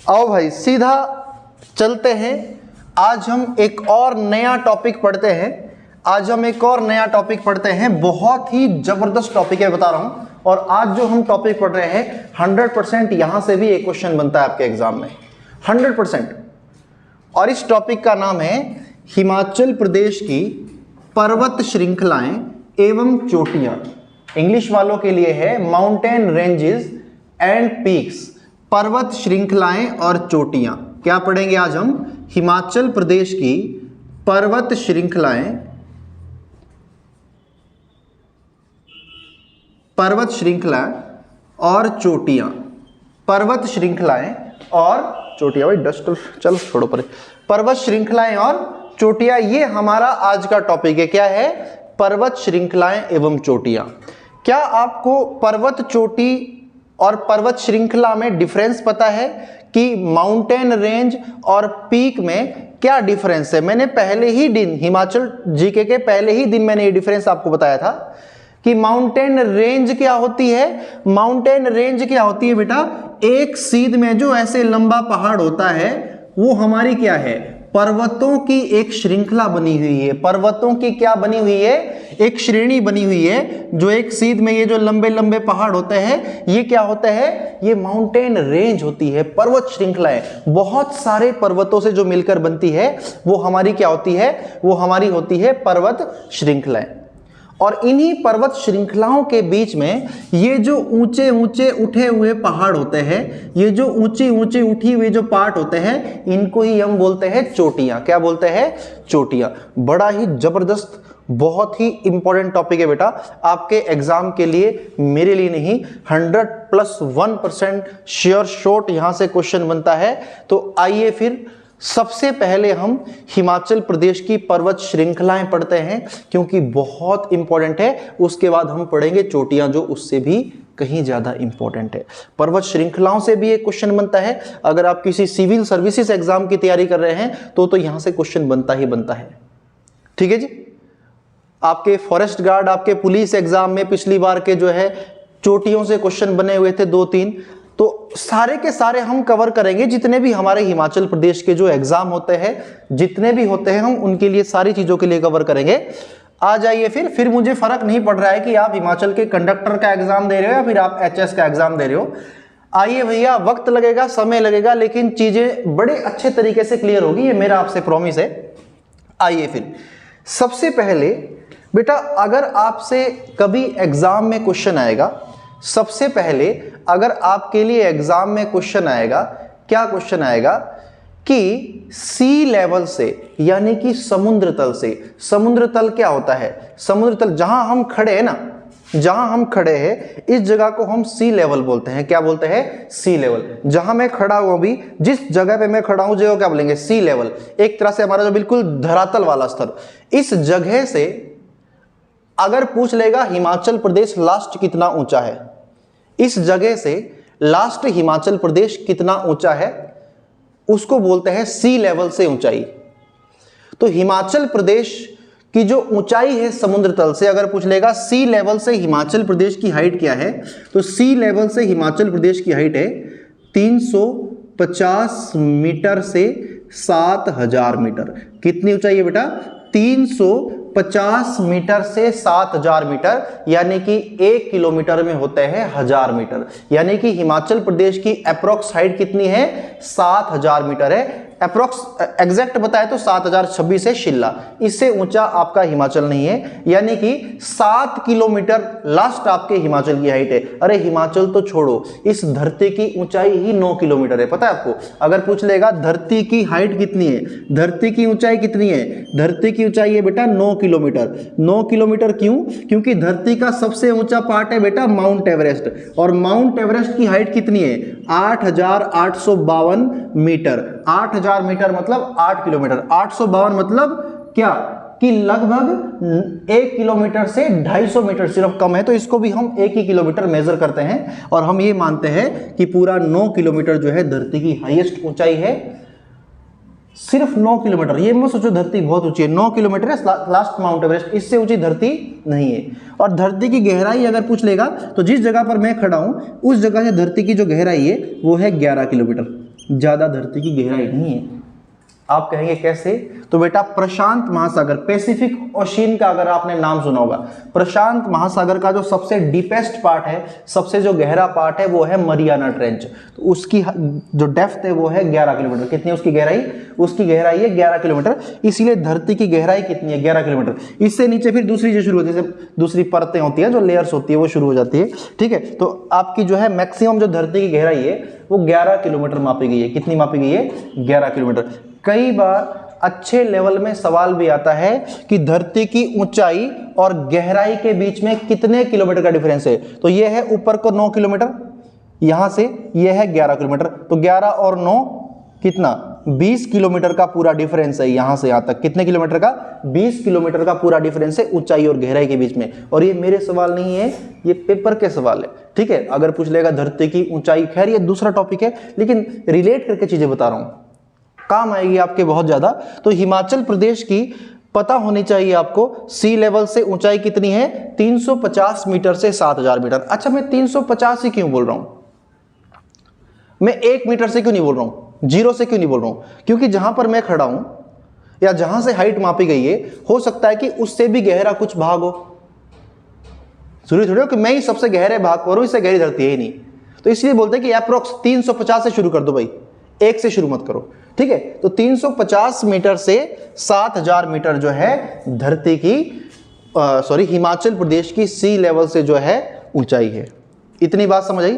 आओ भाई सीधा चलते हैं। आज हम एक और नया टॉपिक पढ़ते हैं। बहुत ही जबरदस्त टॉपिक है, बता रहा हूं। और आज जो हम टॉपिक पढ़ रहे हैं 100% यहां से भी एक क्वेश्चन बनता है आपके एग्जाम में, 100%। और इस टॉपिक का नाम है हिमाचल प्रदेश की पर्वत श्रृंखलाएं एवं चोटियां। इंग्लिश वालों के लिए है माउंटेन रेंजेस एंड पीक्स, पर्वत श्रृंखलाएं और चोटियां। क्या पढ़ेंगे आज हम? हिमाचल प्रदेश की पर्वत श्रृंखलाएं और चोटियां, पर्वत श्रृंखलाएं और चोटियां। भाई डस्ट चलो छोड़ो परे। पर्वत श्रृंखलाएं और चोटियां, ये हमारा आज का टॉपिक है। क्या है? पर्वत श्रृंखलाएं एवं चोटियां। क्या आपको पर्वत चोटी और पर्वत श्रृंखला में डिफरेंस पता है कि माउंटेन रेंज और पीक में क्या डिफरेंस है? मैंने पहले ही दिन हिमाचल जीके के पहले ही दिन मैंने ये डिफरेंस आपको बताया था कि माउंटेन रेंज क्या होती है। माउंटेन रेंज क्या होती है बेटा? एक सीध में जो ऐसे लंबा पहाड़ होता है वो हमारी क्या है? पर्वतों की एक श्रृंखला बनी हुई है। पर्वतों की क्या बनी हुई है? एक श्रेणी बनी हुई है। जो एक सीध में ये जो लंबे लंबे पहाड़ होते हैं, ये क्या होता है? ये माउंटेन रेंज होती है, पर्वत श्रृंखलाएं। बहुत सारे पर्वतों से जो मिलकर बनती है वो हमारी क्या होती है? वो हमारी होती है पर्वत श्रृंखलाएं। और इन्हीं पर्वत श्रृंखलाओं के बीच में ये जो ऊंचे ऊंचे उठे हुए पहाड़ होते हैं, ये जो ऊंची ऊंची उठी हुई जो पार्ट होते हैं, इनको ही हम बोलते हैं चोटियां। क्या बोलते हैं? चोटियां। बड़ा ही जबरदस्त, बहुत ही इंपॉर्टेंट टॉपिक है बेटा आपके एग्जाम के लिए, मेरे लिए नहीं। 100+1% श्योर शॉट यहां से क्वेश्चन बनता है। तो आइए फिर सबसे पहले हम हिमाचल प्रदेश की पर्वत श्रृंखलाएं पढ़ते हैं, क्योंकि बहुत इंपॉर्टेंट है। उसके बाद हम पढ़ेंगे चोटियां, जो उससे भी कहीं ज्यादा इंपॉर्टेंट है। पर्वत श्रृंखलाओं से भी एक क्वेश्चन बनता है। अगर आप किसी सिविल सर्विसेज एग्जाम की तैयारी कर रहे हैं तो यहां से क्वेश्चन बनता ही बनता है। ठीक है जी। आपके फॉरेस्ट गार्ड, आपके पुलिस एग्जाम में पिछली बार के जो है चोटियों से क्वेश्चन बने हुए थे 2-3, तो सारे के सारे हम कवर करेंगे। जितने भी हमारे हिमाचल प्रदेश के जो एग्जाम होते हैं, जितने भी होते हैं, हम उनके लिए सारी चीजों के लिए कवर करेंगे। आ जाइए फिर मुझे फर्क नहीं पड़ रहा है कि आप हिमाचल के कंडक्टर का एग्जाम दे रहे हो या फिर आप एचएस का एग्जाम दे रहे हो। आइए भैया, वक्त लगेगा, समय लगेगा, लेकिन चीजें बड़े अच्छे तरीके से क्लियर होगी, ये मेरा आपसे प्रॉमिस है। आइए फिर सबसे पहले बेटा, अगर आपसे कभी एग्जाम में क्वेश्चन आएगा, सबसे पहले अगर आपके लिए एग्जाम में क्वेश्चन आएगा, क्या क्वेश्चन आएगा कि सी लेवल से, यानी कि समुद्र तल से। समुद्र तल क्या होता है? समुद्र तल जहां हम खड़े हैं ना, जहां हम खड़े हैं इस जगह को हम सी लेवल बोलते हैं। क्या बोलते हैं? सी लेवल। जहां मैं खड़ा हूं, भी जिस जगह पे मैं खड़ा हूं, जगह क्या बोलेंगे? सी लेवल। एक तरह से हमारा जो बिल्कुल धरातल वाला स्तर। इस जगह से अगर पूछ लेगा हिमाचल प्रदेश लास्ट कितना ऊंचा है, इस जगह से लास्ट हिमाचल प्रदेश कितना ऊंचा है, उसको बोलते हैं सी लेवल से ऊंचाई। तो हिमाचल प्रदेश की जो ऊंचाई है समुद्र तल से, अगर पूछ लेगा सी लेवल से हिमाचल प्रदेश की हाइट क्या है, तो सी लेवल से हिमाचल प्रदेश की हाइट है 350 मीटर से 7000 मीटर। कितनी ऊंचाई है बेटा? 350 मीटर से 7000 मीटर, यानी कि 1 किलोमीटर में होते हैं 1000 मीटर। यानी कि हिमाचल प्रदेश की अप्रोक्स हाइट कितनी है? 7000 मीटर है। अप्रोक्स एग्जैक्ट बताए तो 7026 है शिल्ला, इससे ऊंचा आपका हिमाचल नहीं है। यानी कि 7 किलोमीटर लास्ट आपके हिमाचल की हाइट है। अरे हिमाचल तो छोड़ो, इस धरती की ऊंचाई ही 9 किलोमीटर है। पता है आपको? अगर पूछ लेगा धरती की हाइट कितनी है, धरती की ऊंचाई कितनी है, धरती की ऊंचाई है बेटा 9 किलोमीटर। 9 किलोमीटर क्यों? क्योंकि धरती का सबसे ऊंचा पार्ट है बेटा माउंट एवरेस्ट, और माउंट एवरेस्ट की हाइट कितनी है? 8852 मीटर। 8000 मीटर मतलब 8 किलोमीटर। 852 मतलब क्या? कि लगभग 1 किलोमीटर से 250 मीटर सिर्फ कम है। तो इसको भी हम 1 ही किलोमीटर मेजर करते हैं, और हम ये मानते हैं कि पूरा 9 किलोमीटर जो है धरती की हाईएस्ट ऊंचाई है। सिर्फ 9 किलोमीटर, ये मत सोचो धरती बहुत ऊंची है। 9 किलोमीटर है लास्ट माउंट एवरेस्ट, इससे ऊंची धरती नहीं है। और धरती की गहराई अगर पूछ लेगा तो जिस जगह पर मैं खड़ा हूं उस जगह से धरती की जो गहराई है वो है 11 किलोमीटर। ज़्यादा धरती की गहराई नहीं है। आप कहेंगे कैसे? तो बेटा प्रशांत महासागर, पैसिफिक ओशियन का अगर आपने नाम सुना होगा, प्रशांत महासागर का जो सबसे डीपेस्ट पार्ट है, सबसे जो गहरा पार्ट है वो है मरियाना ट्रेंच। तो उसकी जो डेप्थ है वो है 11 किलोमीटर। कितनी है उसकी गहराई? उसकी गहराई है 11 किलोमीटर। इसीलिए धरती की गहराई कितनी है? 11 किलोमीटर। इससे नीचे फिर दूसरी जो शुरू होती है, जैसे दूसरी परतें होती है, जो लेयर्स होती है वो शुरू हो जाती है। ठीक है, तो आपकी जो है मैक्सिमम जो धरती की गहराई है वो 11 किलोमीटर मापी गई है। कितनी मापी गई है? 11 किलोमीटर। कई बार अच्छे लेवल में सवाल भी आता है कि धरती की ऊंचाई और गहराई के बीच में कितने किलोमीटर का डिफरेंस है। तो ये है ऊपर को 9 किलोमीटर, यहां से ये है 11 किलोमीटर, तो 11 और 9 कितना? 20 किलोमीटर का पूरा डिफरेंस है यहां से यहां तक। कितने किलोमीटर का? 20 किलोमीटर का पूरा डिफरेंस है ऊंचाई और गहराई के बीच में। और ये मेरे सवाल नहीं है, ये पेपर के सवाल है। ठीक है, अगर पूछ लेगा धरती की ऊंचाई, खैर ये दूसरा टॉपिक है, लेकिन रिलेट करके चीजें बता रहा हूं, काम आएगी आपके बहुत ज्यादा। तो हिमाचल प्रदेश की पता होनी चाहिए आपको, सी लेवल से ऊंचाई कितनी है? 350 मीटर से 7000 मीटर। अच्छा, मैं 350 ही क्यों बोल रहा हूं? मैं 1 मीटर से क्यों नहीं बोल रहा हूं? 0 से क्यों नहीं बोल रहा हूं? क्योंकि जहां पर मैं खड़ा हूं या जहां से हाइट मापी गई है, हो सकता है कि उससे भी गहरा कुछ भाग हो। जरूरी थोड़ी हो कि मैं ही सबसे गहरे भाग पर हूं, इससे गहरी धरती है ही नहीं। तो इसलिए बोलते हैं कि अप्रोक्स 350 से शुरू कर दो भाई, 1 से शुरू मत करो। ठीक है, तो 350 मीटर से 7000 मीटर जो है धरती की हिमाचल प्रदेश की सी लेवल से जो है ऊंचाई है। इतनी बात समझ आई?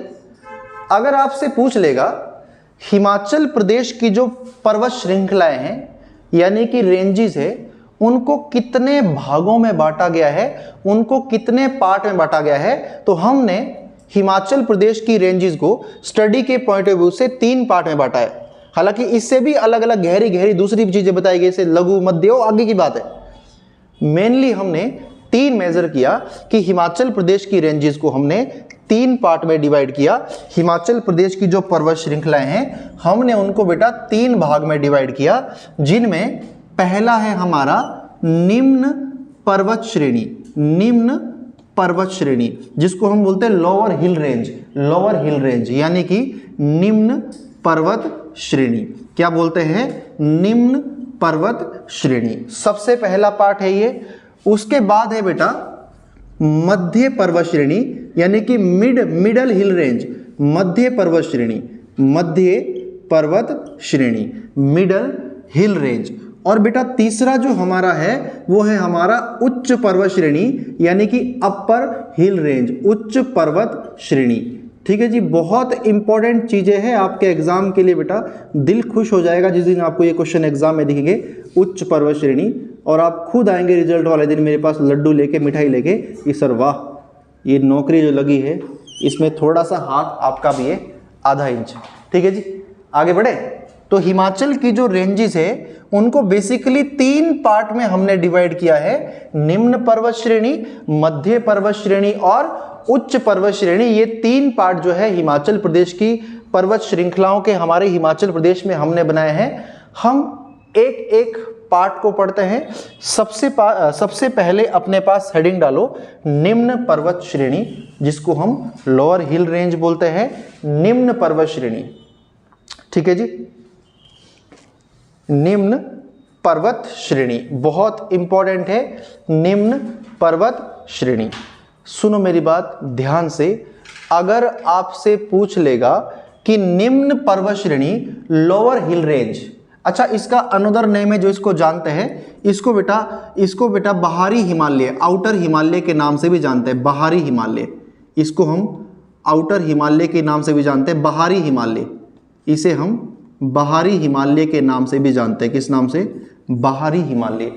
अगर आपसे पूछ लेगा हिमाचल प्रदेश की जो पर्वत श्रृंखलाएं हैं यानी कि रेंजेस है, उनको कितने भागों में बांटा गया है, उनको कितने पार्ट में बांटा गया है, तो हमने हिमाचल प्रदेश की रेंजेस को स्टडी के पॉइंट ऑफ व्यू से 3 पार्ट में बांटा है। हालांकि इससे भी अलग अलग गहरी गहरी दूसरी भी चीजें बताई गई, जैसे लघु, मध्य, और आगे की बात है। मेनली हमने 3 मेजर किया कि हिमाचल प्रदेश की रेंजेस को हमने 3 पार्ट में डिवाइड किया। हिमाचल प्रदेश की जो पर्वत श्रृंखलाएं हैं हमने उनको बेटा 3 भाग में डिवाइड किया, जिनमें पहला है हमारा निम्न पर्वत श्रेणी। निम्न पर्वत श्रेणी जिसको हम बोलते हैं lower hill range. Lower hill range यानी कि निम्न पर्वत श्रेणी। क्या बोलते हैं? निम्न पर्वत श्रेणी। सबसे पहला पार्ट है ये। उसके बाद है बेटा मध्य पर्वत श्रेणी यानी कि मिडल हिल रेंज। मध्य पर्वत श्रेणी, मध्य पर्वत श्रेणी, मिडल हिल रेंज। और बेटा तीसरा जो हमारा है वो है हमारा उच्च पर्वत श्रेणी यानी कि अपर हिल रेंज, उच्च पर्वत श्रेणी। ठीक है जी, बहुत इंपॉर्टेंट चीजें हैं आपके एग्जाम के लिए बेटा। दिल खुश हो जाएगा जिस दिन आपको ये क्वेश्चन एग्जाम में दिखेंगे, उच्च पर्वत श्रेणी, और आप खुद आएंगे रिजल्ट वाले दिन मेरे पास लड्डू लेके, मिठाई लेके कि सर वाह, ये नौकरी जो लगी है इसमें थोड़ा सा हाथ आपका भी है, आधा इंच। ठीक है जी, आगे बढ़े। तो हिमाचल की जो रेंजेस है उनको बेसिकली 3 पार्ट में हमने डिवाइड किया है, निम्न पर्वत श्रेणी, मध्य पर्वत श्रेणी और उच्च पर्वत श्रेणी। ये 3 पार्ट जो है हिमाचल प्रदेश की पर्वत श्रृंखलाओं के हमारे हिमाचल प्रदेश में हमने बनाए हैं। हम एक एक पार्ट को पढ़ते हैं। सबसे पहले अपने पास हेडिंग डालो निम्न पर्वत श्रेणी, जिसको हम लोअर हिल रेंज बोलते हैं, निम्न पर्वत श्रेणी। ठीक है जी, निम्न पर्वत श्रेणी बहुत इंपॉर्टेंट है। निम्न पर्वत श्रेणी, सुनो मेरी बात ध्यान से। अगर आपसे पूछ लेगा कि निम्न पर्वत श्रेणी लोअर हिल रेंज, अच्छा इसका अनदर नेम है जो इसको जानते हैं, इसको बेटा बाहरी हिमालय, आउटर हिमालय के नाम से भी जानते हैं। बाहरी हिमालय, इसको हम आउटर हिमालय के नाम से भी जानते हैं, बाहरी हिमालय। इसे हम बाहरी हिमालय के नाम से भी जानते हैं। किस नाम से? बाहरी Himalaya,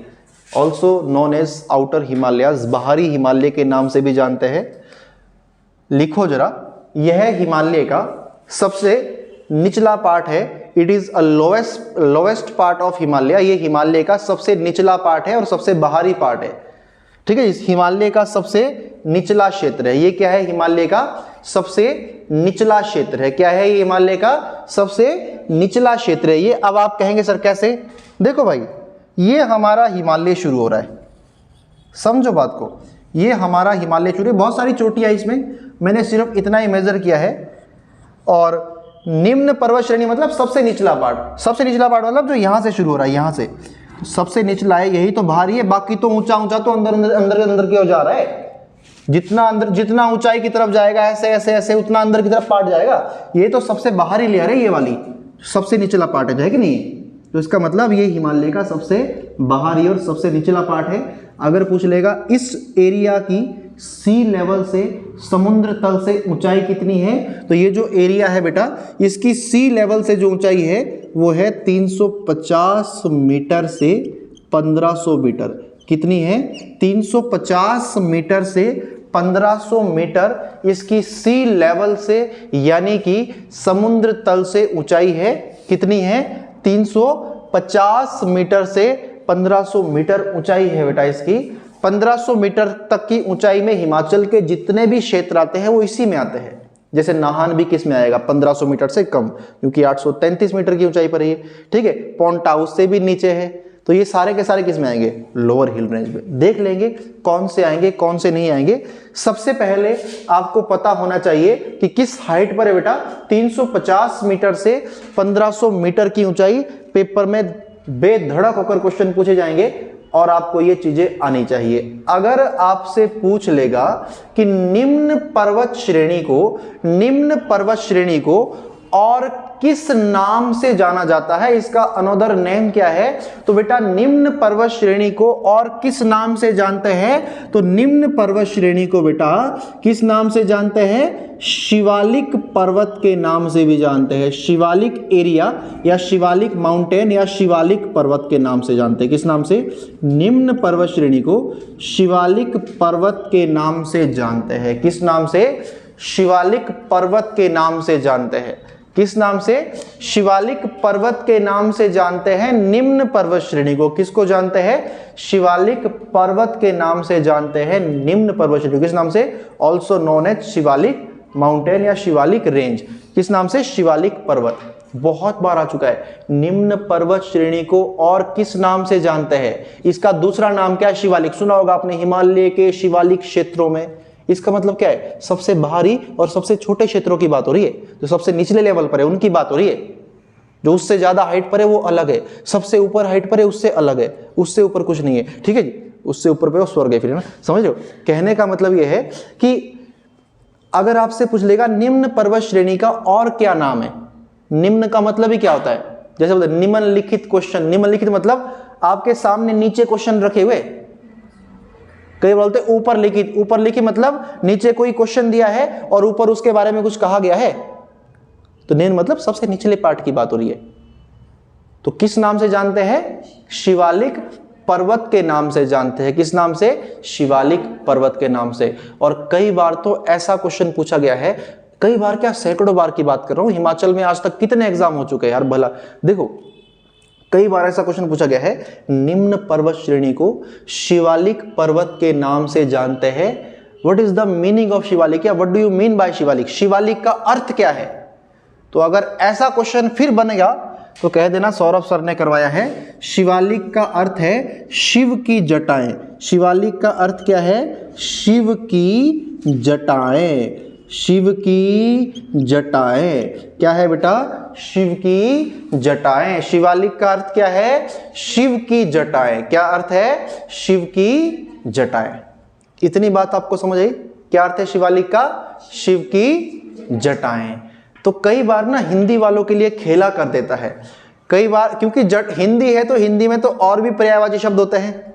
also known as outer Himalayas, बाहरी हिमालय के नाम से भी जानते हैं। लिखो जरा, यह हिमालय का सबसे निचला पार्ट है। It is a lowest part of Himalaya. ये हिमालय का सबसे निचला पार्ट है और सबसे बाहरी पार्ट है। ठीक है, इस हिमालय का सबसे निचला क्षेत्र है। ये क्या है? हिमालय का सबसे निचला क्षेत्र है। क्या है ये? हिमालय का सबसे निचला क्षेत्र है ये। अब आप कहेंगे सर कैसे? देखो भाई, ये हमारा हिमालय शुरू हो रहा है, समझो बात को। ये हमारा हिमालय शुरू है, बहुत सारी चोटियां इसमें, मैंने सिर्फ इतना ही मेजर किया है। और निम्न पर्वत श्रेणी मतलब सबसे निचला पार्ट, सबसे निचला पार्ट मतलब जो यहां से शुरू हो रहा है, यहां से तो सबसे निचला है, यही तो भारी है, बाकी तो ऊंचा ऊंचा तो अंदर अंदर अंदर अंदर की ओर जा रहा है। जितना अंदर, जितना ऊंचाई की तरफ जाएगा ऐसे ऐसे ऐसे उतना अंदर की तरफ पार्ट जाएगा। ये तो सबसे बाहरी लेयर है, ये वाली सबसे निचला पार्ट है कि नहीं? तो इसका मतलब ये हिमालय का सबसे बाहरी और सबसे निचला पार्ट है। अगर पूछ लेगा इस एरिया की सी लेवल से, समुद्र तल से ऊंचाई कितनी है, तो ये जो एरिया है बेटा, इसकी सी लेवल से जो ऊंचाई है वो है 350 मीटर से 1500 मीटर। कितनी है? 350 मीटर से 1500 मीटर इसकी सी लेवल से, यानी कि समुद्र तल से ऊंचाई है। कितनी है? 350 मीटर से 1500 मीटर ऊंचाई है बेटा इसकी। 1500 मीटर तक की ऊंचाई में हिमाचल के जितने भी क्षेत्र आते हैं वो इसी में आते हैं। जैसे नाहन भी किस में आएगा? 1500 मीटर से कम, क्योंकि 833 मीटर की ऊंचाई पर है, ठीक है। पोंटा उससे भी नीचे है, तो ये सारे के सारे किस में आएंगे? लोअर हिल रेंज में। देख लेंगे कौन से आएंगे कौन से नहीं आएंगे। सबसे पहले आपको पता होना चाहिए कि किस हाइट पर है बेटा। 350 मीटर से 1500 मीटर की ऊंचाई। पेपर में बेधड़क होकर क्वेश्चन पूछे जाएंगे और आपको ये चीजें आनी चाहिए। अगर आपसे पूछ लेगा कि निम्न पर्वत श्रेणी को और किस नाम से जाना जाता है, इसका अनदर नेम क्या है, तो बेटा निम्न पर्वत श्रेणी को और किस नाम से जानते हैं? तो निम्न पर्वत श्रेणी को बेटा किस नाम से जानते हैं? शिवालिक पर्वत के नाम से भी जानते हैं। शिवालिक एरिया या शिवालिक माउंटेन या शिवालिक पर्वत के नाम से जानते हैं। किस नाम से? निम्न पर्वत श्रेणी को शिवालिक पर्वत के नाम से जानते हैं। किस नाम से? शिवालिक पर्वत के नाम से जानते हैं। किस नाम से? शिवालिक पर्वत के नाम से जानते हैं निम्न पर्वत श्रेणी को। किसको जानते हैं? शिवालिक पर्वत के नाम से जानते हैं निम्न पर्वत श्रेणी। किस नाम से? Also known as Shivalik mountain या शिवालिक रेंज। किस नाम से? शिवालिक पर्वत। बहुत बार आ चुका है। निम्न पर्वत श्रेणी को और किस नाम से जानते हैं? इसका दूसरा नाम क्या है? शिवालिक। सुना होगा आपने, हिमालय के शिवालिक क्षेत्रों में। इसका मतलब क्या है? सबसे बाहरी और सबसे छोटे क्षेत्रों की बात हो रही है। जो सबसे निचले लेवल पर है उनकी बात हो रही है। जो उससे ज्यादा हाइट पर है वो अलग है, सबसे ऊपर हाइट पर है उससे अलग है, उससे ऊपर कुछ नहीं है, ठीक है जी। उससे ऊपर पे वो स्वर्ग है फिर, ना? समझ लो। कहने का मतलब ये है कि अगर आपसे पूछ लेगा निम्न पर्वत श्रेणी का और क्या नाम है, निम्न का मतलब ही क्या होता है? जैसे बोलते निम्नलिखित क्वेश्चन। निम्नलिखित मतलब आपके सामने नीचे क्वेश्चन रखे हुए। कई बोलते ऊपर लिखित। ऊपर लिखित मतलब नीचे कोई क्वेश्चन दिया है और ऊपर उसके बारे में कुछ कहा गया है। तो निम्न मतलब सबसे निचले पार्ट की बात हो रही है। तो किस नाम से जानते हैं? शिवालिक पर्वत के नाम से जानते हैं। किस नाम से? शिवालिक पर्वत के नाम से। और कई बार तो ऐसा क्वेश्चन पूछा गया है, कई बार क्या सैकड़ों बार की बात कर रहा हूं। हिमाचल में आज तक कितने एग्जाम हो चुके हैं यार, भला देखो। कई बार ऐसा क्वेश्चन पूछा गया है, निम्न पर्वत श्रेणी को शिवालिक पर्वत के नाम से जानते हैं। What is the meaning of Shivalik, या what do you mean by Shivalik? Shivalik का अर्थ क्या है? तो अगर ऐसा क्वेश्चन फिर बनेगा तो कह देना सौरभ सर ने करवाया है। शिवालिक का अर्थ है शिव की जटाएं। शिवालिक का अर्थ क्या है? शिव की जटाएं। शिव की जटाएं क्या है बेटा? शिव की जटाएं। शिवालिक का अर्थ क्या है? शिव की जटाएं। क्या अर्थ है? शिव की जटाएं। इतनी बात आपको समझ आई? क्या अर्थ है शिवालिक का? शिव की जटाएं। तो कई बार ना हिंदी वालों के लिए खेला कर देता है कई बार, क्योंकि हिंदी है तो हिंदी में तो और भी पर्यायवाची शब्द होते हैं।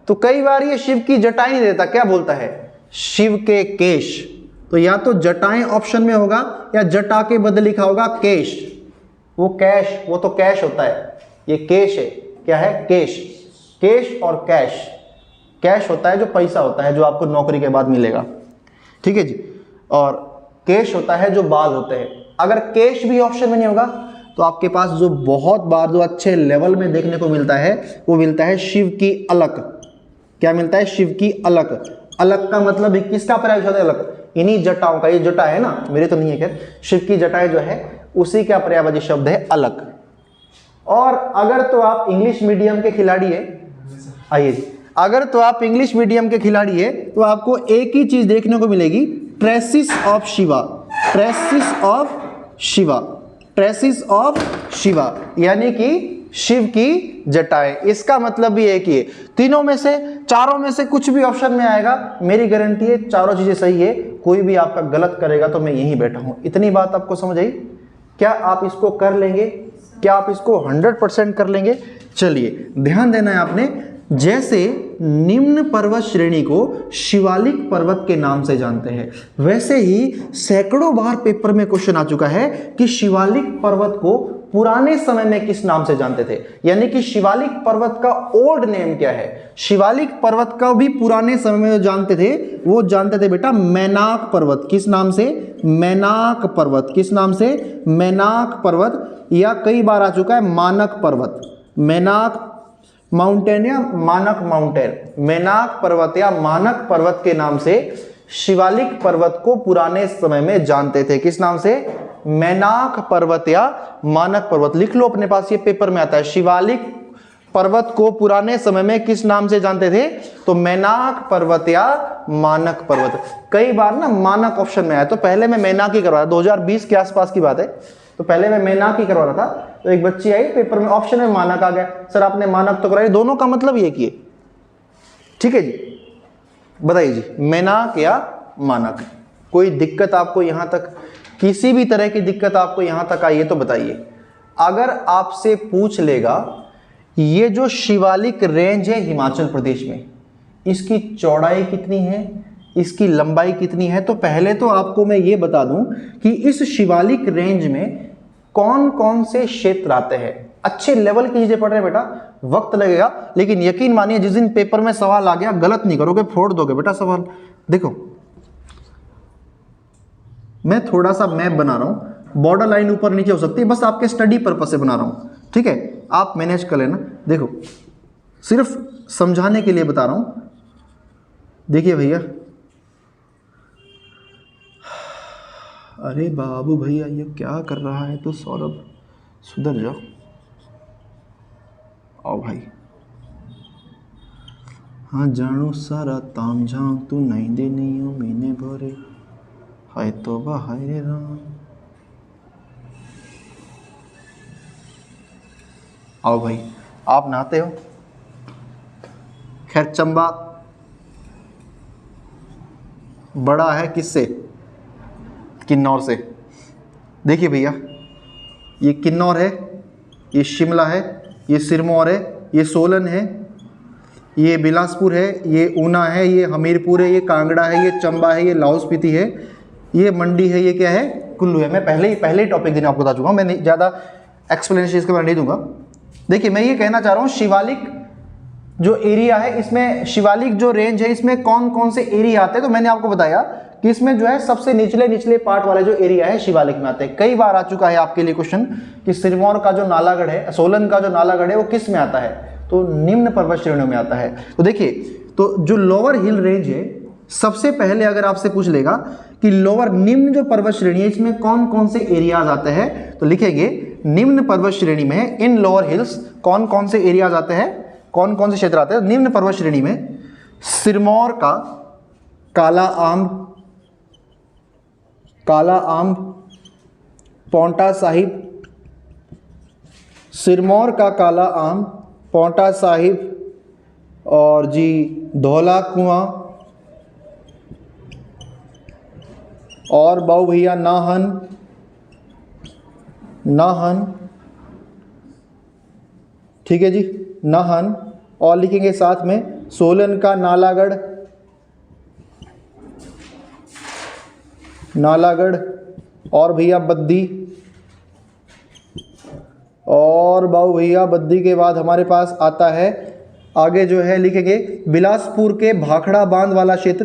तो कई बार ये शिव की जटाएं नहीं देता, क्या बोलता है? शिव के केश। तो या तो जटाएं ऑप्शन में होगा या जटा के बदले लिखा होगा केश। वो कैश, वो तो कैश होता है, ये केश है। क्या है? केश। केश और कैश। कैश होता है जो पैसा होता है, जो आपको नौकरी के बाद मिलेगा, ठीक है जी। और केश होता है जो बाल होते हैं। अगर केश भी ऑप्शन में नहीं होगा तो आपके पास जो बहुत बार जो अच्छे लेवल में देखने को मिलता है वो मिलता है शिव की अलक। क्या मिलता है? शिव की अलक। अलक का मतलब किसका पर्याय होता है? अलक। इन्हीं जटाओं का, ये जटा है ना, मेरे तो नहीं है खैर, शिव की जटाएं जो है उसी का पर्यायवाची शब्द है अलक। और अगर तो आप इंग्लिश मीडियम के खिलाड़ी है, आइए जी, अगर तो आप इंग्लिश मीडियम के खिलाड़ी है तो आपको एक ही चीज देखने को मिलेगी, traces of Shiva. Traces of Shiva, traces of Shiva, यानी कि शिव की जटाएं। इसका मतलब भी है कि तीनों में से, चारों में से कुछ भी ऑप्शन में आएगा, मेरी गारंटी है चारों चीजें सही है, कोई भी आपका गलत करेगा तो मैं यहीं बैठा हूं। इतनी बात आपको समझ आई? क्या आप इसको कर लेंगे? क्या आप इसको 100% कर लेंगे? चलिए ध्यान देना है आपने, जैसे निम्न पर्वत श्रेणी को शिवालिक पर्वत के नाम से जानते हैं, वैसे ही सैकड़ों बार पेपर में क्वेश्चन आ चुका है कि शिवालिक पर्वत को पुराने समय में किस नाम से जानते थे, यानी कि शिवालिक पर्वत का ओल्ड नेम क्या है। शिवालिक पर्वत का भी पुराने समय में जो जानते थे वो जानते थे बेटा मैनाक पर्वत। किस नाम से? मैनाक पर्वत। किस नाम से? मैनाक पर्वत, या कई बार आ चुका है मानक पर्वत। मैनाक माउंटेन या मानक माउंटेन, मैनाक पर्वत या मानक पर्वत के नाम से शिवालिक पर्वत को पुराने समय में जानते थे। किस नाम से? मैनाक पर्वत या मानक पर्वत। लिख लो अपने पास, ये पेपर में आता है। शिवालिक पर्वत को पुराने समय में किस नाम से जानते थे? तो मैनाक पर्वत या मानक पर्वत। कई बार ना मानक ऑप्शन में आया, तो पहले मैं मैनाक ही करवाया, 2020 के आसपास की बात है, तो पहले मैं मैनाक ही करवा रहा था, तो एक बच्ची आई पेपर में, ऑप्शन में मानक आ गया। सर आपने मानक तो कराई, दोनों का मतलब ये कि, ठीक है जी, बताइए जी, मैनाक या मानक। कोई दिक्कत आपको यहां तक, किसी भी तरह की दिक्कत आपको यहां तक आई है तो बताइए। अगर आपसे पूछ लेगा ये जो शिवालिक रेंज है हिमाचल प्रदेश में, इसकी चौड़ाई कितनी है, इसकी लंबाई कितनी है, तो पहले तो आपको मैं ये बता दूं कि इस शिवालिक रेंज में कौन कौन से क्षेत्र आते हैं। अच्छे लेवल की चीजें पढ़ रहे हैं बेटा, वक्त लगेगा, लेकिन यकीन मानिए जिस दिन पेपर में सवाल आ गया गलत नहीं करोगे, फोड़ दोगे बेटा सवाल। देखो मैं थोड़ा सा मैप बना रहा हूं, बॉर्डर लाइन ऊपर नीचे हो सकती है, बस आपके स्टडी पर्पज से बना रहा हूं, ठीक है, आप मैनेज कर लेना। देखो सिर्फ समझाने के लिए बता रहा हूं। देखिए भैया, अरे बाबू भैया ये क्या कर रहा है, तो सौरभ सुधर जाओ, आओ भाई। हाँ जानो सारा ताम झाम तू नहीं दे नहीं हो महीने भरे, हाय तौबा हाय रे राम। आओ भाई, आप नहाते हो? खैर चंबा बड़ा है किससे? किन्नौर से। देखिए भैया, ये किन्नौर है, ये शिमला है, ये सिरमौर है, ये सोलन है, ये बिलासपुर है, ये ऊना है, ये हमीरपुर है, ये कांगड़ा है, ये चंबा है, ये लाहौल स्पीति है, ये मंडी है, ये क्या है? कुल्लू है। मैं पहले ही टॉपिक देने आपको बता चुका हूँ, मैं ज़्यादा एक्सप्लेनेशन इसके बारे में नहीं दूंगा। देखिए मैं ये कहना चाह रहा हूँ, शिवालिक जो एरिया है, इसमें शिवालिक जो रेंज है, इसमें कौन कौन से एरिया आते हैं, तो मैंने आपको बताया कि इसमें जो है सबसे निचले पार्ट वाले जो एरिया है शिवालिक में आते हैं। कई बार आ चुका है आपके लिए क्वेश्चन कि सिरमौर का जो नालागढ़ है, सोलन का जो नालागढ़ है, वो किस में आता है? तो निम्न पर्वत श्रेणियों में आता है। तो देखिए, तो जो लोअर हिल रेंज है, सबसे पहले अगर आपसे पूछ लेगा कि लोअर निम्न जो पर्वत श्रेणी है, इसमें कौन कौन से एरियाज आते हैं, तो लिखेंगे निम्न पर्वत श्रेणी में इन लोअर हिल्स कौन कौन से एरियाज आते हैं, कौन कौन से क्षेत्र आते हैं। निम्न पर्वत श्रेणी में सिरमौर का काला आम, पौंटा साहिब, सिरमौर का काला आम, पौंटा साहिब और जी धौला कुआं और बाऊ भैया नाहन, ठीक है जी, नाहन, और लिखेंगे साथ में सोलन का नालागढ़ और भैया बद्दी, और बाऊ भैया बद्दी के बाद हमारे पास आता है आगे जो है, लिखेंगे बिलासपुर के भाखड़ा बांध वाला क्षेत्र,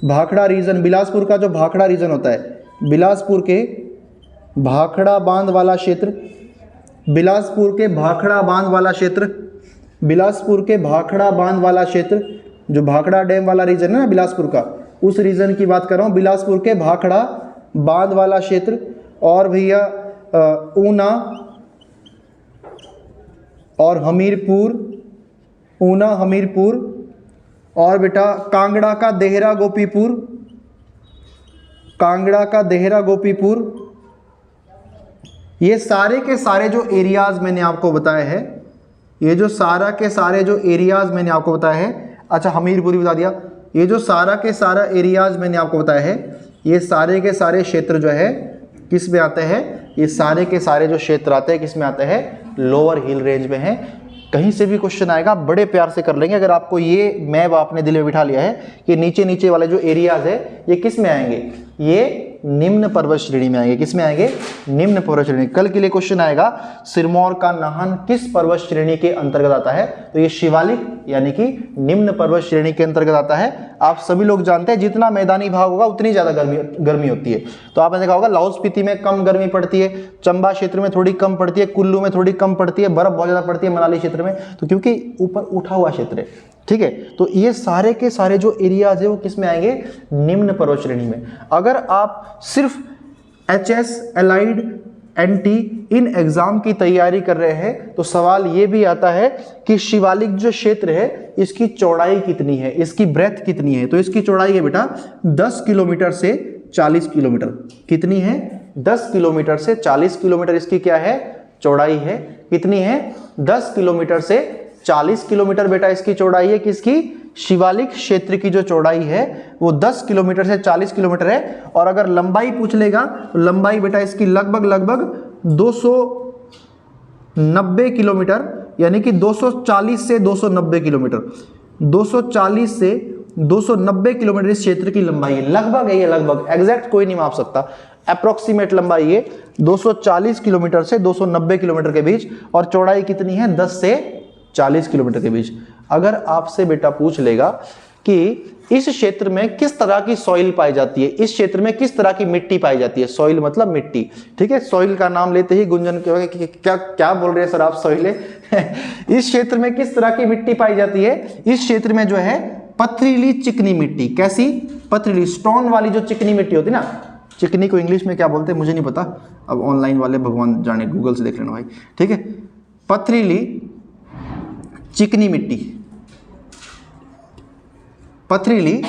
भाखड़ा रीजन, बिलासपुर का जो भाखड़ा रीजन होता है, बिलासपुर के भाखड़ा बांध वाला क्षेत्र, बिलासपुर के भाखड़ा बांध वाला क्षेत्र, बिलासपुर के भाखड़ा बांध वाला क्षेत्र, जो भाखड़ा डैम वाला रीजन है ना बिलासपुर का, उस रीजन की बात कर रहा हूँ, बिलासपुर के भाखड़ा बांध वाला क्षेत्र, और भैया ऊना और हमीरपुर, ऊना हमीरपुर, और बेटा कांगड़ा का देहरा गोपीपुर, कांगड़ा का देहरा गोपीपुर, ये सारे के सारे जो एरियाज मैंने आपको बताए हैं, ये जो सारा के सारे जो एरियाज मैंने आपको बताया है, अच्छा हमीरपुर बता दिया, ये जो सारा के सारा एरियाज मैंने आपको बताया है, ये सारे के सारे क्षेत्र जो है किस में आते हैं, ये सारे के सारे जो क्षेत्र आते हैं किस में आते हैं, लोअर हिल रेंज में है। कहीं से भी क्वेश्चन आएगा बड़े प्यार से कर लेंगे। अगर आपको ये मैप आपने दिल में बिठा लिया है कि नीचे नीचे वाले जो एरियाज है ये किस में आएंगे, ये निम्न पर्वत श्रेणी में आएंगे। किस में आएंगे, निम्न पर्वत श्रेणी। कल के लिए क्वेश्चन आएगा सिरमौर का नाहन किस पर्वत श्रेणी के अंतर्गत आता है, तो ये शिवालिक यानी कि निम्न पर्वत श्रेणी के अंतर्गत आता है। आप सभी लोग जानते हैं जितना मैदानी भाग होगा उतनी ज्यादा गर्मी होती है। तो आपने देखा होगा लाहौल स्पीति में कम गर्मी पड़ती है, चंबा क्षेत्र में थोड़ी कम पड़ती है, कुल्लू में थोड़ी कम पड़ती है, बर्फ बहुत ज्यादा पड़ती है मनाली क्षेत्र में, तो क्योंकि ऊपर उठा हुआ क्षेत्र है। ठीक है, तो ये सारे के सारे जो एरियाज है वो किस में आएंगे, निम्न पर्वत श्रेणी में। अगर आप सिर्फ HS allied NT in exam की तैयारी कर रहे हैं तो सवाल ये भी आता है कि शिवालिक जो क्षेत्र है इसकी चौड़ाई कितनी है, इसकी ब्रेथ कितनी है। तो इसकी चौड़ाई है बेटा 10 किलोमीटर से 40 किलोमीटर। कितनी है, 10 किलोमीटर से 40 किलोमीटर इसकी क्या है, चौड़ाई है। कितनी है, 10 किलोमीटर से 40 किलोमीटर बेटा इसकी चौड़ाई है। किसकी, शिवालिक क्षेत्र की जो चौड़ाई है वो 10 किलोमीटर से 40 किलोमीटर है। और अगर लंबाई पूछ लेगा तो लंबाई बेटा इसकी लगभग 290 किलोमीटर, यानी कि 240 से 290 किलोमीटर, 240 से 290 किलोमीटर इस क्षेत्र की लंबाई है। लगभग है ये, लगभग, एग्जैक्ट कोई नहीं माप सकता, अप्रोक्सीमेट लंबाई है 240 किलोमीटर से 290 किलोमीटर के बीच। और चौड़ाई कितनी है, 10 से 40 किलोमीटर के बीच। अगर आपसे बेटा पूछ लेगा कि इस क्षेत्र में किस तरह की सॉइल पाई जाती है, इस क्षेत्र में किस तरह की मिट्टी पाई जाती है, सॉइल मतलब मिट्टी। ठीक है, सॉइल का नाम लेते ही गुंजन के क्या बोल रहे हैं सर आप, सॉइल है इस क्षेत्र में किस तरह की मिट्टी पाई जाती है, इस क्षेत्र में जो है पथरीली चिकनी मिट्टी। कैसी, पथरीली, स्टोन वाली जो चिकनी मिट्टी होती है ना, चिकनी को इंग्लिश में क्या बोलते हैं मुझे नहीं पता, अब ऑनलाइन वाले भगवान जाने, गूगल से देख लेना भाई। ठीक है, पथरीली चिकनी मिट्टी, पथरीली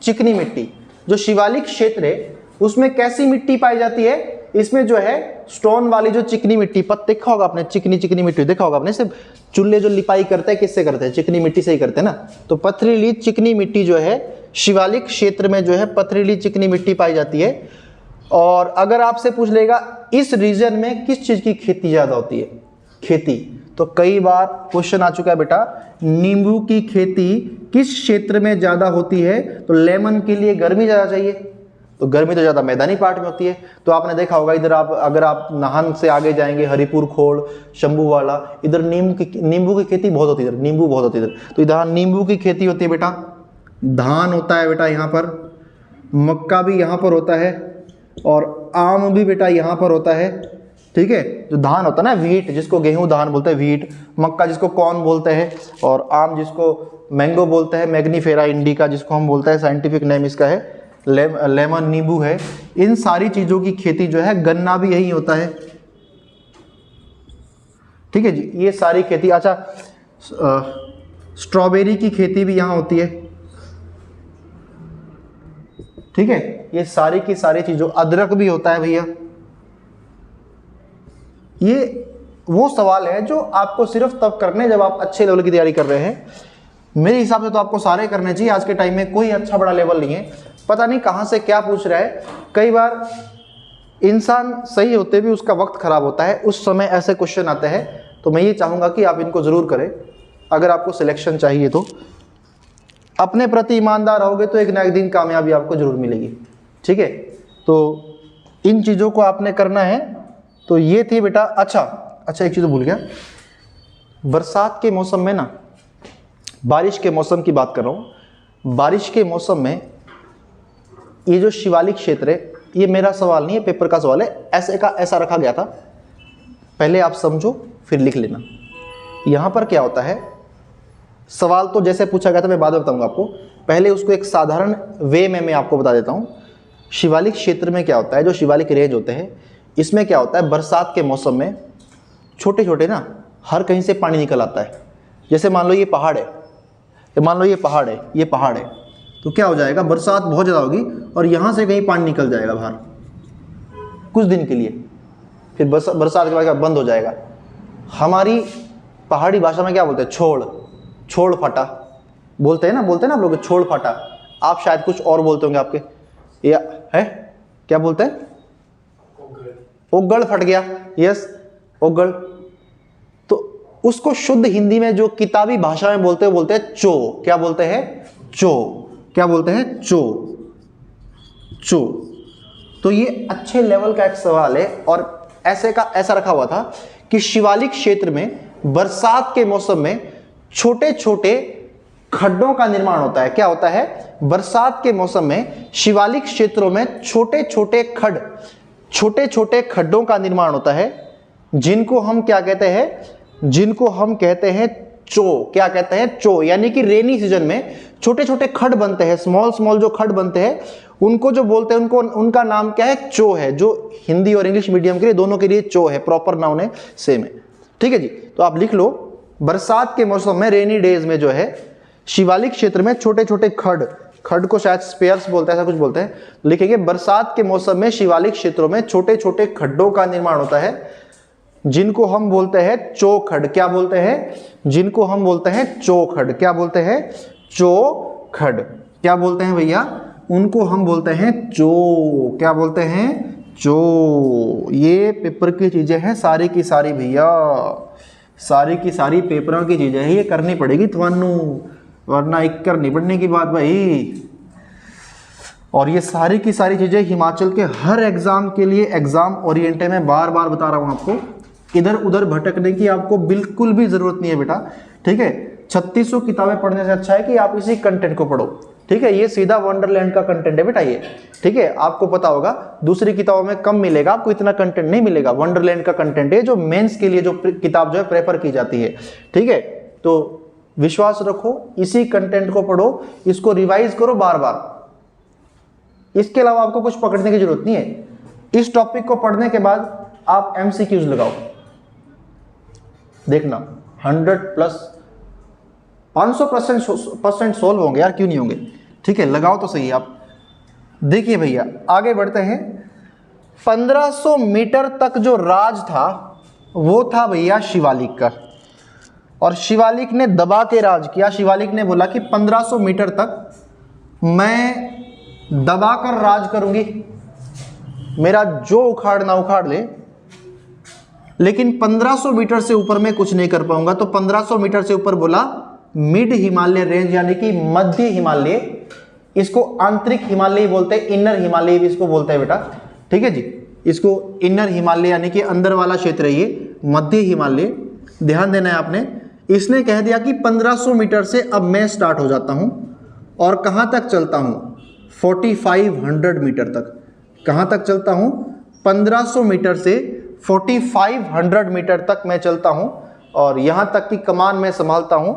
चिकनी मिट्टी जो शिवालिक क्षेत्र है उसमें कैसी मिट्टी पाई जाती है, इसमें जो है स्टोन वाली जो चिकनी मिट्टी, देखा होगा आपने, चिकनी मिट्टी देखा होगा आपने, सिर्फ चूल्हे जो लिपाई करते हैं किससे करते हैं, चिकनी मिट्टी से ही करते हैं ना। तो पथरीली चिकनी मिट्टी जो है शिवालिक क्षेत्र में जो है पथरीली चिकनी मिट्टी पाई जाती है। और अगर आपसे पूछ लेगा इस रीजन में किस चीज की खेती ज्यादा होती है, खेती, तो कई बार क्वेश्चन आ चुका है बेटा, नींबू की खेती किस क्षेत्र में ज्यादा होती है, तो लेमन के लिए गर्मी ज्यादा चाहिए, तो गर्मी तो ज्यादा मैदानी पार्ट में होती है। तो आपने देखा होगा इधर आप, अगर आप नाहन से आगे जाएंगे, हरिपुर खोड़, शंभू वाला, इधर नींबू की खेती बहुत होती है, इधर नींबू बहुत होती है इधर। तो इधर नींबू की खेती होती है बेटा, धान होता है बेटा यहाँ पर, मक्का भी यहाँ पर होता है, और आम भी बेटा यहाँ पर होता है। ठीक है, जो धान होता है ना, व्हीट जिसको गेहूं धान बोलते हैं, व्हीट, मक्का जिसको कॉर्न बोलते हैं, और आम जिसको मैंगो बोलते हैं, मैग्नीफेरा इंडिका जिसको हम बोलते हैं, साइंटिफिक नेम इसका है, लेमन नींबू है। इन सारी चीजों की खेती जो है, गन्ना भी यही होता है। ठीक है जी, ये सारी खेती। अच्छा, स्ट्रॉबेरी की खेती भी यहाँ होती है। ठीक है, ये सारी की सारी चीजों, अदरक भी होता है भैया। ये वो सवाल है जो आपको सिर्फ तब करने जब आप अच्छे लेवल की तैयारी कर रहे हैं। मेरे हिसाब से तो आपको सारे करने चाहिए, आज के टाइम में कोई अच्छा बड़ा लेवल नहीं है, पता नहीं कहां से क्या पूछ रहा है। कई बार इंसान सही होते भी उसका वक्त खराब होता है, उस समय ऐसे क्वेश्चन आते हैं। तो मैं ये चाहूंगा कि आप इनको जरूर करें, अगर आपको सिलेक्शन चाहिए तो। अपने प्रति ईमानदार रहोगे तो एक ना एक दिन कामयाबी आपको जरूर मिलेगी। ठीक है, तो इन चीज़ों को आपने करना है। तो ये थी बेटा। अच्छा, एक चीज़ भूल गया, बरसात के मौसम में ना, बारिश के मौसम की बात कर रहा हूँ, बारिश के मौसम में ये जो शिवालिक क्षेत्र है, ये मेरा सवाल नहीं है, पेपर का सवाल है, ऐसे का ऐसा रखा गया था, पहले आप समझो फिर लिख लेना। यहाँ पर क्या होता है, सवाल तो जैसे पूछा गया था मैं बाद में बताऊंगा आपको, पहले उसको एक साधारण वे में मैं आपको बता देता हूँ। शिवालिक क्षेत्र में क्या होता है, जो शिवालिक रेंज होते हैं, इसमें क्या होता है, बरसात के मौसम में छोटे छोटे ना हर कहीं से पानी निकल आता है। जैसे मान लो ये पहाड़ है, मान लो ये पहाड़ है, ये पहाड़ है, तो क्या हो जाएगा, बरसात बहुत ज़्यादा होगी और यहाँ से कहीं पानी निकल जाएगा बाहर कुछ दिन के लिए। फिर बरसात के बाद क्या बंद हो जाएगा। हमारी पहाड़ी भाषा में क्या बोलते हैं, छोड़ फटा बोलते हैं ना, आप लोग छोड़ फटा। आप शायद कुछ और बोलते होंगे आपके, या है क्या बोलते हैं, ओगड़ फट गया, यस ओगड़। तो उसको शुद्ध हिंदी में जो किताबी भाषा में बोलते हैं चो। क्या बोलते हैं, चो। क्या बोलते हैं, चो। तो ये अच्छे लेवल का एक सवाल है, और ऐसा रखा हुआ था कि शिवालिक क्षेत्र में बरसात के मौसम में छोटे छोटे खड्डों का निर्माण होता है। क्या होता है, बरसात के मौसम में शिवालिक क्षेत्रों में छोटे छोटे खड्डों का निर्माण होता है, जिनको हम क्या कहते हैं, जिनको हम कहते हैं चो। क्या कहते हैं, चो। यानी कि रेनी सीजन में छोटे छोटे खड्ड बनते हैं, स्मॉल जो खड्ड बनते हैं, उनको जो बोलते हैं उनका नाम क्या है, चो है। जो हिंदी और इंग्लिश मीडियम के लिए दोनों के लिए चो है, प्रॉपर नाउन है, सेम है। ठीक है जी। तो आप लिख लो, बरसात के मौसम में रेनी डेज में जो है शिवालिक क्षेत्र में छोटे छोटे खड्ड को शायद स्पेयर्स बोलते हैं, ऐसा कुछ बोलते हैं। लिखेंगे बरसात के मौसम में शिवालिक क्षेत्रों में छोटे छोटे खड्डों का निर्माण होता है, जिनको हम बोलते हैं चोखड। क्या बोलते हैं, जिनको हम बोलते हैं चोखड। क्या बोलते हैं, चोखड। क्या बोलते हैं भैया, उनको हम बोलते हैं चो। क्या बोलते हैं, चो। ये पेपर की चीजें हैं सारी की सारी भैया, सारी की सारी पेपरों की चीजें हैं, ये करनी पड़ेगी थानू, वरना एक करनी पड़ने की बात भाई। और ये सारी की सारी चीजें हिमाचल के हर एग्जाम के लिए एग्जाम ओरिएंटेड में बार बार बता रहा हूं आपको। इधर उधर भटकने की आपको बिल्कुल भी जरूरत नहीं है बेटा। ठीक है, 3600 किताबें पढ़ने से अच्छा है कि आप इसी कंटेंट को पढ़ो। ठीक है, ये सीधा वंडरलैंड का कंटेंट है बेटा ये। ठीक है, आपको पता होगा दूसरी किताबों में कम मिलेगा, आपको इतना कंटेंट नहीं मिलेगा। वंडरलैंड का कंटेंट है जो मेंस के लिए जो किताब जो है प्रेफर की जाती है। ठीक है, तो विश्वास रखो, इसी कंटेंट को पढ़ो, इसको रिवाइज करो बार बार। इसके अलावा आपको कुछ पकड़ने की जरूरत नहीं है। इस टॉपिक को पढ़ने के बाद आप एमसीक्यूज लगाओ, देखना 100+ 500% सोल्व होंगे यार, क्यों नहीं होंगे। ठीक है, लगाओ तो सही आप। देखिए भैया आगे बढ़ते हैं। 1500 मीटर तक जो राज था वो था भैया शिवालिक का, और शिवालिक ने दबा के राज किया। शिवालिक ने बोला कि 1500 मीटर तक मैं दबाकर राज करूंगी, मेरा जो उखाड़ना उखाड़ ले, लेकिन 1500 मीटर से ऊपर मैं कुछ नहीं कर पाऊंगा। तो 1500 मीटर से ऊपर बोला मिड हिमालय रेंज, यानी कि मध्य हिमालय, इसको आंतरिक हिमालय बोलते हैं, इनर हिमालय भी इसको बोलते हैं बेटा। ठीक है जी, इसको इनर हिमालय यानी कि अंदर वाला क्षेत्र है ये, मध्य हिमालय। ध्यान देना है आपने। इसने कह दिया कि 1500 मीटर से अब मैं स्टार्ट हो जाता हूं, और कहां तक चलता हूं, 4500 मीटर तक। कहां तक चलता हूं, 1500 मीटर से 4500 मीटर तक मैं चलता हूं, और यहां तक की कमान मैं संभालता हूं।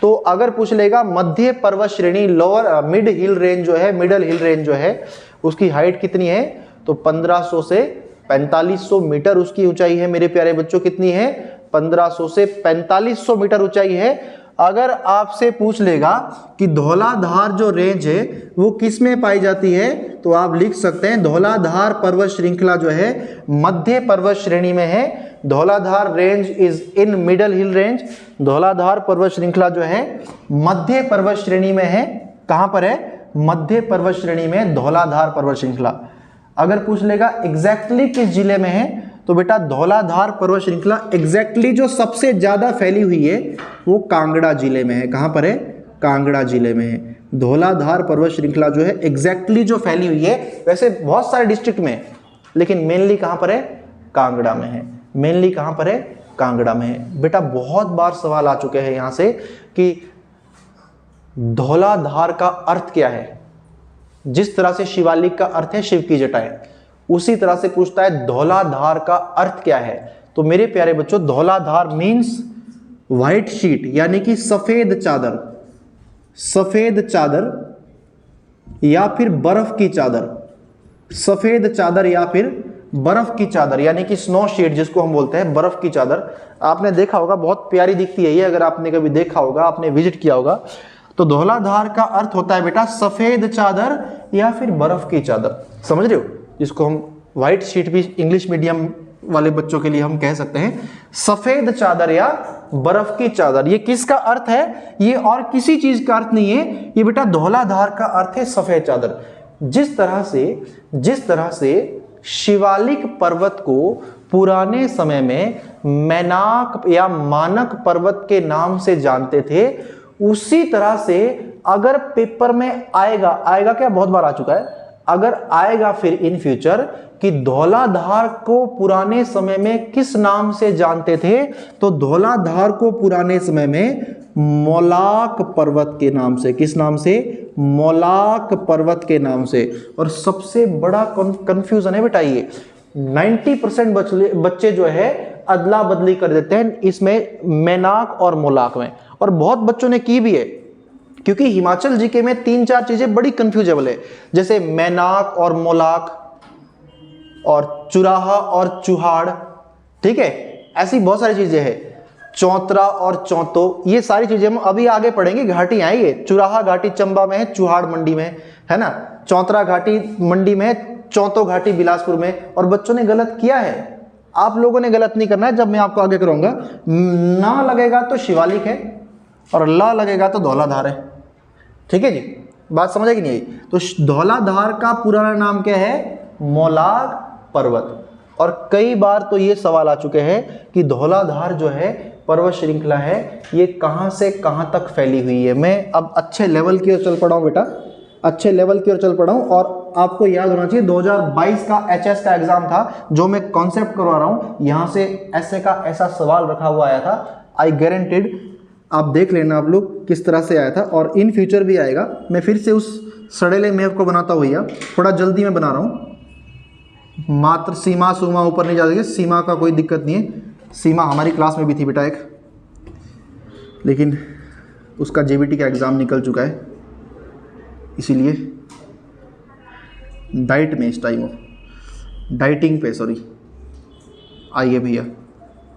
तो अगर पूछ लेगा मध्य पर्वत श्रेणी, लोअर मिड हिल रेंज जो है, मिडल हिल रेंज जो है, उसकी हाइट कितनी है, तो 1500 से 4500 मीटर उसकी ऊंचाई है। मेरे प्यारे बच्चों कितनी है, 1500 से 4500 मीटर ऊंचाई है। अगर आपसे पूछ लेगा कि धौलाधार जो रेंज है वो किस में पाई जाती है, तो आप लिख सकते हैं धौलाधार पर्वत श्रृंखला जो है मध्य पर्वत श्रेणी में है। Dhauladhar range is in middle hill range. Dhauladhar पर्वत श्रृंखला जो है मध्य पर्वत श्रेणी में है। कहां पर है, मध्य पर्वत श्रेणी में धौलाधार पर्वत श्रृंखला। अगर पूछ लेगा एग्जैक्टली किस जिले में है, तो बेटा धौलाधार पर्वत श्रृंखला एग्जैक्टली जो सबसे ज्यादा फैली हुई है वो कांगड़ा जिले में है। कहां पर है, कांगड़ा जिले में है। धौलाधार पर्वत श्रृंखला जो है एग्जैक्टली जो फैली हुई है, वैसे बहुत सारे डिस्ट्रिक्ट में है, लेकिन मेनली कहां पर है, कांगड़ा में है। मेनली कहां पर है, कांगड़ा में है। बेटा बहुत बार सवाल आ चुके हैं यहां से कि धौलाधार का अर्थ क्या है। जिस तरह से शिवालिक का अर्थ है शिव की जटाएं, उसी तरह से पूछता है धौलाधार का अर्थ क्या है। तो मेरे प्यारे बच्चों, धौलाधार मीन्स व्हाइट शीट, यानी कि सफेद चादर, सफेद चादर या फिर बर्फ की चादर, सफेद चादर या फिर बर्फ की चादर, यानी कि स्नो शीट जिसको हम बोलते हैं, बर्फ की चादर। आपने देखा होगा बहुत प्यारी दिखती है ये, अगर आपने कभी देखा होगा, आपने विजिट किया होगा। तो धौलाधार का अर्थ होता है बेटा सफेद चादर या फिर बर्फ की चादर, समझ रहे हो, जिसको हम व्हाइट शीट भी इंग्लिश मीडियम वाले बच्चों के लिए हम कह सकते हैं सफेद चादर या बर्फ की चादर। ये किसका अर्थ है? ये और किसी चीज का अर्थ नहीं है, ये बेटा धौलाधार का अर्थ है सफेद चादर। जिस तरह से शिवालिक पर्वत को पुराने समय में मैनाक या मानक पर्वत के नाम से जानते थे, उसी तरह से अगर पेपर में आएगा क्या, बहुत बार आ चुका है, अगर आएगा फिर इन फ्यूचर कि धौलाधार को पुराने समय में किस नाम से जानते थे, तो धौलाधार को पुराने समय में मौलाक पर्वत के नाम से, किस नाम से? मौलाक पर्वत के नाम से। और सबसे बड़ा कंफ्यूजन है बेटा ये, 90% बच्चे जो है अदला बदली कर देते हैं इसमें मैनाक और मौलाक में, और बहुत बच्चों ने की भी है, क्योंकि हिमाचल जीके में 3-4 चीजें बड़ी कंफ्यूजेबल है, जैसे मैनाक और मौलाक और चुराहा और चुहाड़, ठीक है, ऐसी बहुत सारी चीजें हैं, चौतरा और चौतो, ये सारी चीजें हम अभी आगे पढ़ेंगे। घाटी आएंगे, चुराहा घाटी चंबा में है, चुहाड़ मंडी में है ना, चौतरा घाटी मंडी में है, चौतो घाटी बिलासपुर में। और बच्चों ने गलत किया है, आप लोगों ने गलत नहीं करना है, जब मैं आपको आगे कराऊंगा। ना लगेगा तो शिवालिक है और ला लगेगा तो धौलाधार है, ठीक है जी, बात समझ आई कि नहीं आई? तो धौलाधार का पुराना नाम क्या है? मौलाक पर्वत। और कई बार तो ये सवाल आ चुके हैं कि धौलाधार जो है पर्वत श्रृंखला है, ये कहां से कहां तक फैली हुई है। मैं अब अच्छे लेवल की ओर चल पड़ा हूं बेटा, अच्छे लेवल की ओर चल पड़ा हूं। और आपको याद होना चाहिए 2022 का एचएस का एग्जाम था, जो मैं कॉन्सेप्ट करवा रहा हूं, यहां से ऐसे का ऐसा सवाल रखा हुआ आया था। आई गारंटेड, आप देख लेना आप लोग किस तरह से आया था, और इन फ्यूचर भी आएगा। मैं फिर से उस सड़ेले मैप को बनाता हुआ भैया, थोड़ा जल्दी में बना रहा हूँ, मात्र सीमा सूमा ऊपर नहीं जा सके, सीमा का कोई दिक्कत नहीं है। सीमा हमारी क्लास में भी थी बेटा एक, लेकिन उसका जेबीटी का एग्ज़ाम निकल चुका है, इसीलिए डाइट में इस टाइम डाइटिंग पे, सॉरी। आइए भैया,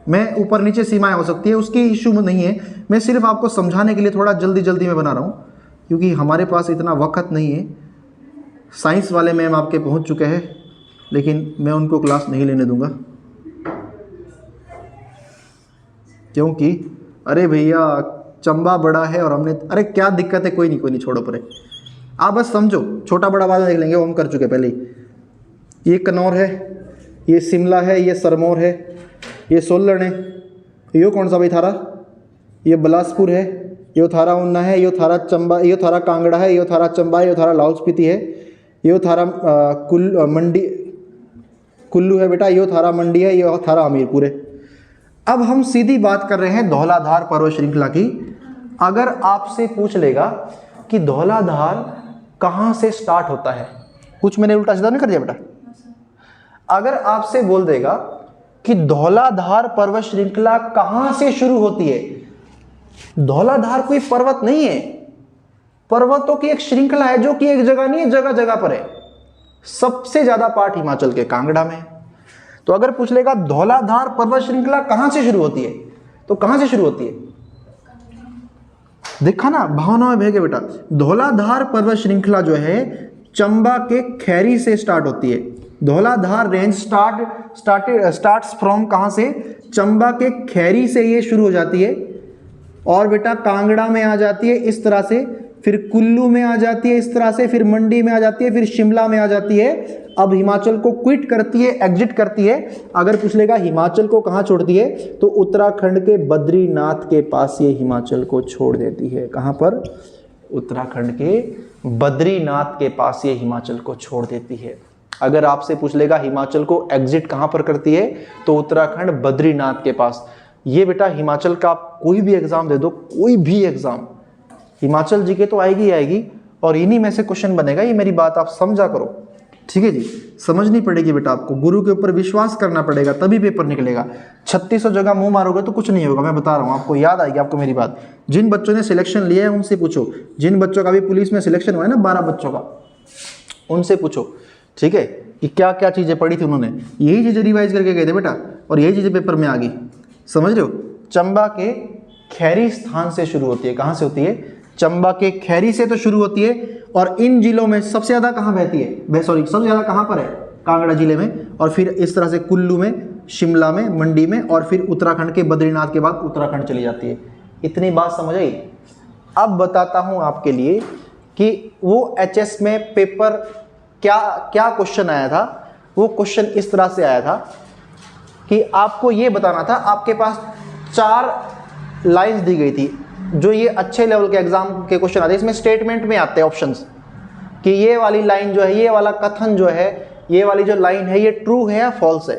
मैं ऊपर नीचे सीमाएं हो सकती है, उसकी इशू में नहीं है, मैं सिर्फ आपको समझाने के लिए थोड़ा जल्दी जल्दी में बना रहा हूँ, क्योंकि हमारे पास इतना वक्त नहीं है। साइंस वाले मैम आपके पहुँच चुके हैं, लेकिन मैं उनको क्लास नहीं लेने दूंगा, क्योंकि अरे भैया चंबा बड़ा है और हमने, अरे क्या दिक्कत है, कोई नहीं छोड़ो परे, आप बस समझो, छोटा बड़ा बाद में देख लेंगे, वो हम कर चुके पहले ही। ये कन्नौर है, ये शिमला है, ये सरमौर है, ये सोलन है, यो कौन सा भाई थारा, ये बिलासपुर है, यो थारा ऊना है, यो थारा चंबा, यो थारा कांगड़ा है, यो थारा चंबा है, यो थारा लाहौल स्पीति है, यो थारा कुल्लू है बेटा, यो थारा मंडी है, यो थारा हमीरपुर है। अब हम सीधी बात कर रहे हैं धौलाधार पर्वत श्रृंखला की। अगर आपसे पूछ लेगा कि धौलाधार कहां से स्टार्ट होता है, कुछ मैंने उल्टा सीधा नहीं कर दिया बेटा, अगर आपसे बोल देगा कि धौलाधार पर्वत श्रृंखला कहां से शुरू होती है, धौलाधार कोई पर्वत नहीं है, पर्वतों की एक श्रृंखला है, जो कि एक जगह नहीं है, जगह जगह पर है। सबसे ज्यादा पार्ट हिमाचल के कांगड़ा में। तो अगर पूछ लेगा धौलाधार पर्वत श्रृंखला कहां से शुरू होती है, तो कहां से शुरू होती है? देखा ना, भावना में भेगे बेटा। धौलाधार पर्वत श्रृंखला जो है चंबा के खैरी से स्टार्ट होती है। धौलाधार रेंज स्टार्ट्स फ्रॉम कहां से? चंबा के खैरी से ये शुरू हो जाती है, और बेटा कांगड़ा में आ जाती है इस तरह से, फिर कुल्लू में आ जाती है इस तरह से, फिर मंडी में आ जाती है, फिर शिमला में आ जाती है। अब हिमाचल को क्विट करती है, एग्जिट करती है। अगर पूछ लेगा हिमाचल को कहाँ छोड़ती है, तो उत्तराखंड के बद्रीनाथ के पास ये हिमाचल को छोड़ देती है। कहाँ पर? उत्तराखंड के बद्रीनाथ के पास ये हिमाचल को छोड़ देती है। अगर आपसे पूछ लेगा हिमाचल को एग्जिट कहाँ पर करती है, तो उत्तराखंड बद्रीनाथ के पास। ये बेटा हिमाचल का कोई भी एग्जाम दे दो, कोई भी एग्जाम, हिमाचल जी के तो आएगी आएगी, और इन्हीं में से क्वेश्चन बनेगा। ये मेरी बात आप समझा करो, ठीक है जी, समझनी पड़ेगी बेटा आपको, गुरु के ऊपर विश्वास करना पड़ेगा, तभी पेपर निकलेगा। 3600 जगह मुंह मारोगे तो कुछ नहीं होगा, मैं बता रहा हूँ आपको, याद आएगी आपको मेरी बात। जिन बच्चों ने सिलेक्शन लिया है उनसे पूछो, जिन बच्चों का भी पुलिस में सिलेक्शन हुआ है ना 12 बच्चों का, उनसे पूछो, ठीक है, कि क्या क्या चीजें पढ़ी थी उन्होंने, यही चीजें रिवाइज करके गए थे बेटा, और यही चीजें पेपर में आ गई। समझ रहे हो? चंबा के खैरी स्थान से शुरू होती है। कहाँ से होती है? चंबा के खैरी से तो शुरू होती है, और इन जिलों में सबसे ज्यादा कहाँ बहती है, सॉरी सबसे ज्यादा कहाँ पर है? कांगड़ा जिले में, और फिर इस तरह से कुल्लू में, शिमला में, मंडी में, और फिर उत्तराखंड के बद्रीनाथ के बाद उत्तराखंड चली जाती है। इतनी बात समझ आई। अब बताता हूँ आपके लिए कि वो एचएस में पेपर क्या क्या क्वेश्चन आया था। वो क्वेश्चन इस तरह से आया था कि आपको ये बताना था, आपके पास 4 लाइंस दी गई थी जो ये अच्छे लेवल के एग्जाम के क्वेश्चन आते हैं। इसमें स्टेटमेंट में आते हैं ऑप्शंस कि ये वाली लाइन जो है, ये वाला कथन जो है, ये वाली जो लाइन है, ये ट्रू है या फॉल्स है।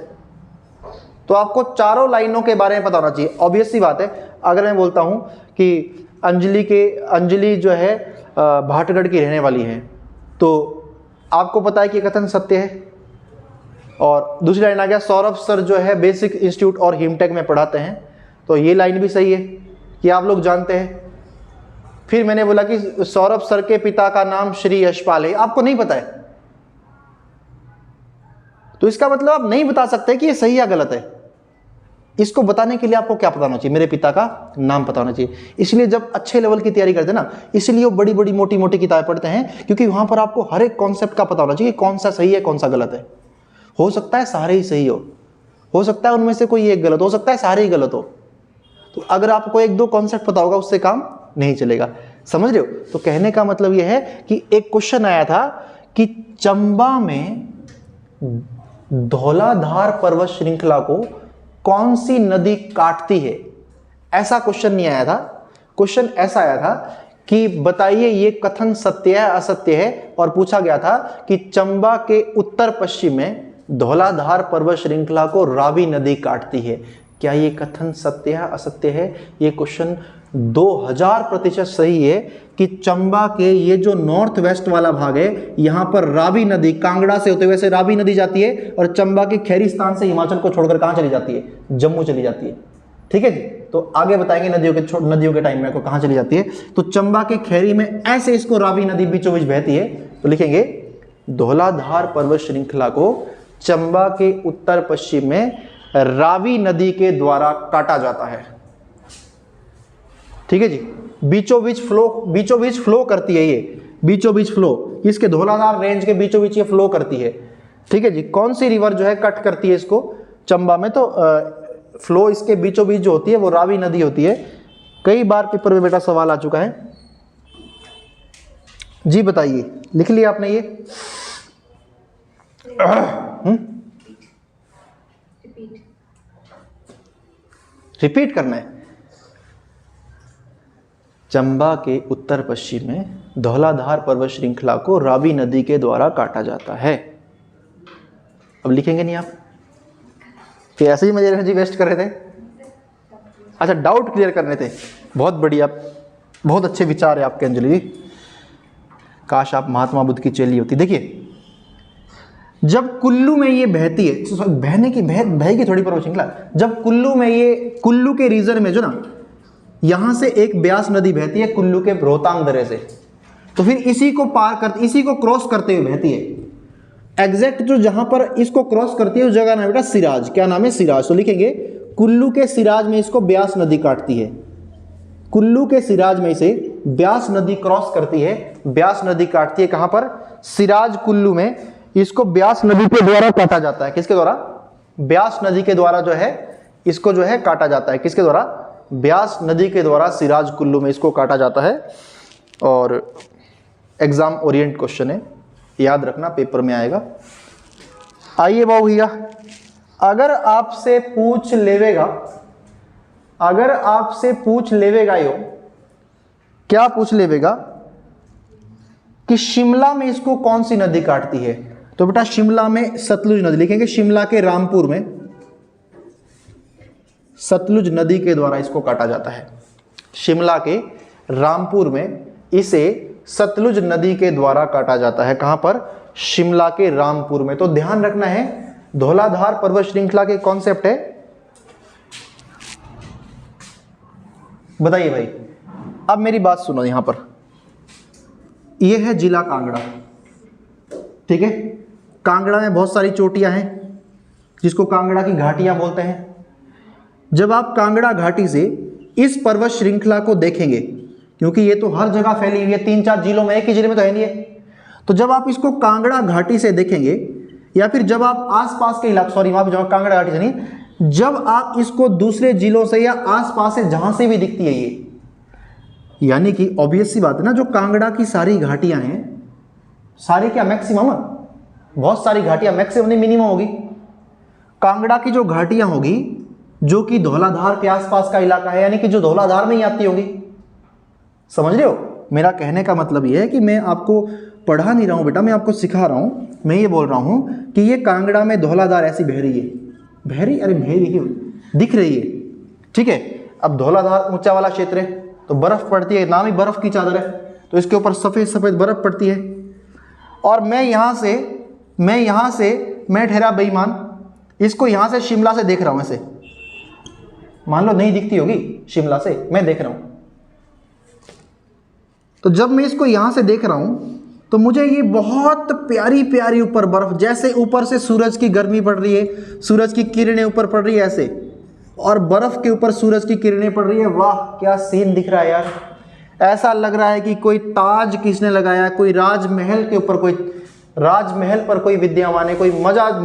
तो आपको चारों लाइनों के बारे में पता होना चाहिए। ऑब्वियस सी बात है, अगर मैं बोलता हूँ कि अंजलि जो है भाटगढ़ की रहने वाली है, तो आपको पता है कि कथन सत्य है। और दूसरी लाइन आ गया, सौरभ सर जो है बेसिक इंस्टीट्यूट और हिमटेक में पढ़ाते हैं, तो ये लाइन भी सही है कि आप लोग जानते हैं। फिर मैंने बोला कि सौरभ सर के पिता का नाम श्री यशपाल है, आपको नहीं पता है, तो इसका मतलब आप नहीं बता सकते कि ये सही या गलत है। इसको बताने के लिए आपको क्या पता होना चाहिए? मेरे पिता का नाम पता होना चाहिए। इसलिए जब अच्छे लेवल की तैयारी करते हैं ना, इसलिए वो बड़ी बड़ी मोटी मोटी किताबें पढ़ते हैं, क्योंकि वहां पर आपको हर एक कॉन्सेप्ट का पता होना चाहिए कि कौन सा सही है, कौन सा गलत है। हो सकता है सारे ही सही हो सकता है उनमें से कोई एक गलत हो सकता है, सारे ही गलत हो। तो अगर आपको 1-2 कॉन्सेप्ट पता होगा, उससे काम नहीं चलेगा। समझ रहे हो? तो कहने का मतलब यह है कि एक क्वेश्चन आया था कि चंबा में धौलाधार पर्वत श्रृंखला को कौन सी नदी काटती है, ऐसा क्वेश्चन नहीं आया था। क्वेश्चन ऐसा आया था कि बताइए ये कथन सत्य है असत्य है, और पूछा गया था कि चंबा के उत्तर पश्चिम में धौलाधार पर्वत श्रृंखला को रावी नदी काटती है। क्या ये कथन सत्य है असत्य है? ये क्वेश्चन 2000% सही है कि चंबा के ये जो नॉर्थ वेस्ट वाला भाग है, यहां पर रावी नदी कांगड़ा से होते हुए से रावी नदी जाती है, और चंबा के खैरिस्तान से हिमाचल को छोड़कर कहां चली जाती है? जम्मू चली जाती है। ठीक है जी, तो आगे बताएंगे नदियों के टाइम में को कहां चली जाती है। तो चंबा के खैरी में ऐसे इसको रावी नदी बीचों बीच बहती है, तो लिखेंगे धौलाधार पर्वत श्रृंखला को चंबा के उत्तर पश्चिम में रावी नदी के द्वारा काटा जाता है। ठीक है जी, बीचों बीच फ्लो करती है, ये बीचों बीच फ्लो, इसके धौलाधार रेंज के बीचों बीच ये फ्लो करती है। ठीक है जी, कौन सी रिवर जो है कट करती है इसको चंबा में? तो फ्लो इसके बीचों बीच जो होती है वो रावी नदी होती है। कई बार पेपर में बेटा सवाल आ चुका है जी, बताइए, लिख लिया आपने ये? रिपीट करना है। चंबा के उत्तर पश्चिम में धौलाधार पर्वत श्रृंखला को रावी नदी के द्वारा काटा जाता है। अब लिखेंगे नहीं आप? कि ऐसे ही मेरी एनर्जी वेस्ट कर रहे थे? अच्छा, डाउट क्लियर करने थे। बहुत बढ़िया, बहुत अच्छे विचार है आपके अंजलि जी। काश आप महात्मा बुद्ध की चेली होती। देखिए, जब कुल्लू में ये बहती है, बहेगी थोड़ी पर्वत श्रृंखला, जब कुल्लू में ये कुल्लू के रीजन में जो ना, यहां से एक ब्यास नदी बहती है कुल्लू के रोहतांग दर्रे से, तो फिर इसी को क्रॉस करते हुए बहती है। एग्जैक्ट जो जहां पर इसको क्रॉस करती है उस जगह नाम है बेटा सिराज। क्या नाम है? सिराज। तो लिखेंगे कुल्लू के सिराज में इसको ब्यास नदी काटती है। कुल्लू के सिराज में इसे ब्यास नदी क्रॉस करती है, ब्यास नदी काटती है। कहां पर? सिराज कुल्लू में इसको ब्यास नदी के द्वारा काटा जाता है। किसके द्वारा? ब्यास नदी के द्वारा जो है इसको जो है काटा जाता है। किसके द्वारा? ब्यास नदी के द्वारा सिराज कुल्लू में इसको काटा जाता है। और एग्जाम ओरिएंट क्वेश्चन है, याद रखना, पेपर में आएगा। आइए बाबू भैया, अगर आपसे पूछ लेवेगा यो, क्या पूछ लेवेगा कि शिमला में इसको कौन सी नदी काटती है? तो बेटा शिमला में सतलुज नदी लिखेंगे। शिमला के रामपुर में सतलुज नदी के द्वारा इसको काटा जाता है। शिमला के रामपुर में इसे सतलुज नदी के द्वारा काटा जाता है। कहां पर? शिमला के रामपुर में। तो ध्यान रखना है, धौलाधार पर्वत श्रृंखला के कॉन्सेप्ट है। बताइए भाई, अब मेरी बात सुनो। यहां पर यह है जिला कांगड़ा। ठीक है, कांगड़ा में बहुत सारी चोटियां हैं जिसको कांगड़ा की घाटियां बोलते हैं। जब आप कांगड़ा घाटी से इस पर्वत श्रृंखला को देखेंगे, क्योंकि ये तो हर जगह फैली हुई है, 3-4 जिलों में, एक ही जिले में तो है नहीं है, तो जब आप इसको कांगड़ा घाटी से देखेंगे, या फिर जब आप आसपास के इलाके, सॉरी वहां पे जहाँ कांगड़ा घाटी से नहीं, जब आप इसको दूसरे जिलों से या आसपास से जहां से भी दिखती है ये, यानी कि ऑब्वियस सी बात है ना, जो कांगड़ा की सारी घाटियां हैं, सारी क्या मैक्सिमम, बहुत सारी घाटियां, मैक्सिमम नहीं मिनिमम होगी, कांगड़ा की जो घाटियां होगी जो कि धौलाधार के आसपास का इलाका है, यानी कि जो धौलाधार में ही आती होगी। समझ रहे हो? मेरा कहने का मतलब यह है कि मैं आपको पढ़ा नहीं रहा हूं बेटा, मैं आपको सिखा रहा हूं। मैं ये बोल रहा हूं कि ये कांगड़ा में धौलाधार ऐसी बह रही है, बह रही, अरे बह रही क्यों, दिख रही है, ठीक है। अब धौलाधार ऊंचा वाला क्षेत्र है तो बर्फ पड़ती है, नाम ही बर्फ की चादर है, तो इसके ऊपर सफेद सफेद बर्फ पड़ती है। और मैं यहां से मैं ठहरा बेईमान, इसको यहां से शिमला से देख रहा हूं, ऐसे मान लो नहीं दिखती होगी शिमला से, मैं देख रहा हूं। तो जब मैं इसको यहां से देख रहा हूं तो मुझे ये बहुत प्यारी प्यारी ऊपर बर्फ, जैसे ऊपर से सूरज की गर्मी पड़ रही है, सूरज की किरणें ऊपर पड़ रही है ऐसे, और बर्फ के ऊपर सूरज की किरणें पड़ रही है। वाह क्या सीन दिख रहा है यार, ऐसा लग रहा है कि कोई ताज किसने लगाया, कोई राजमहल के ऊपर, कोई राजमहल पर कोई विद्यमान है, कोई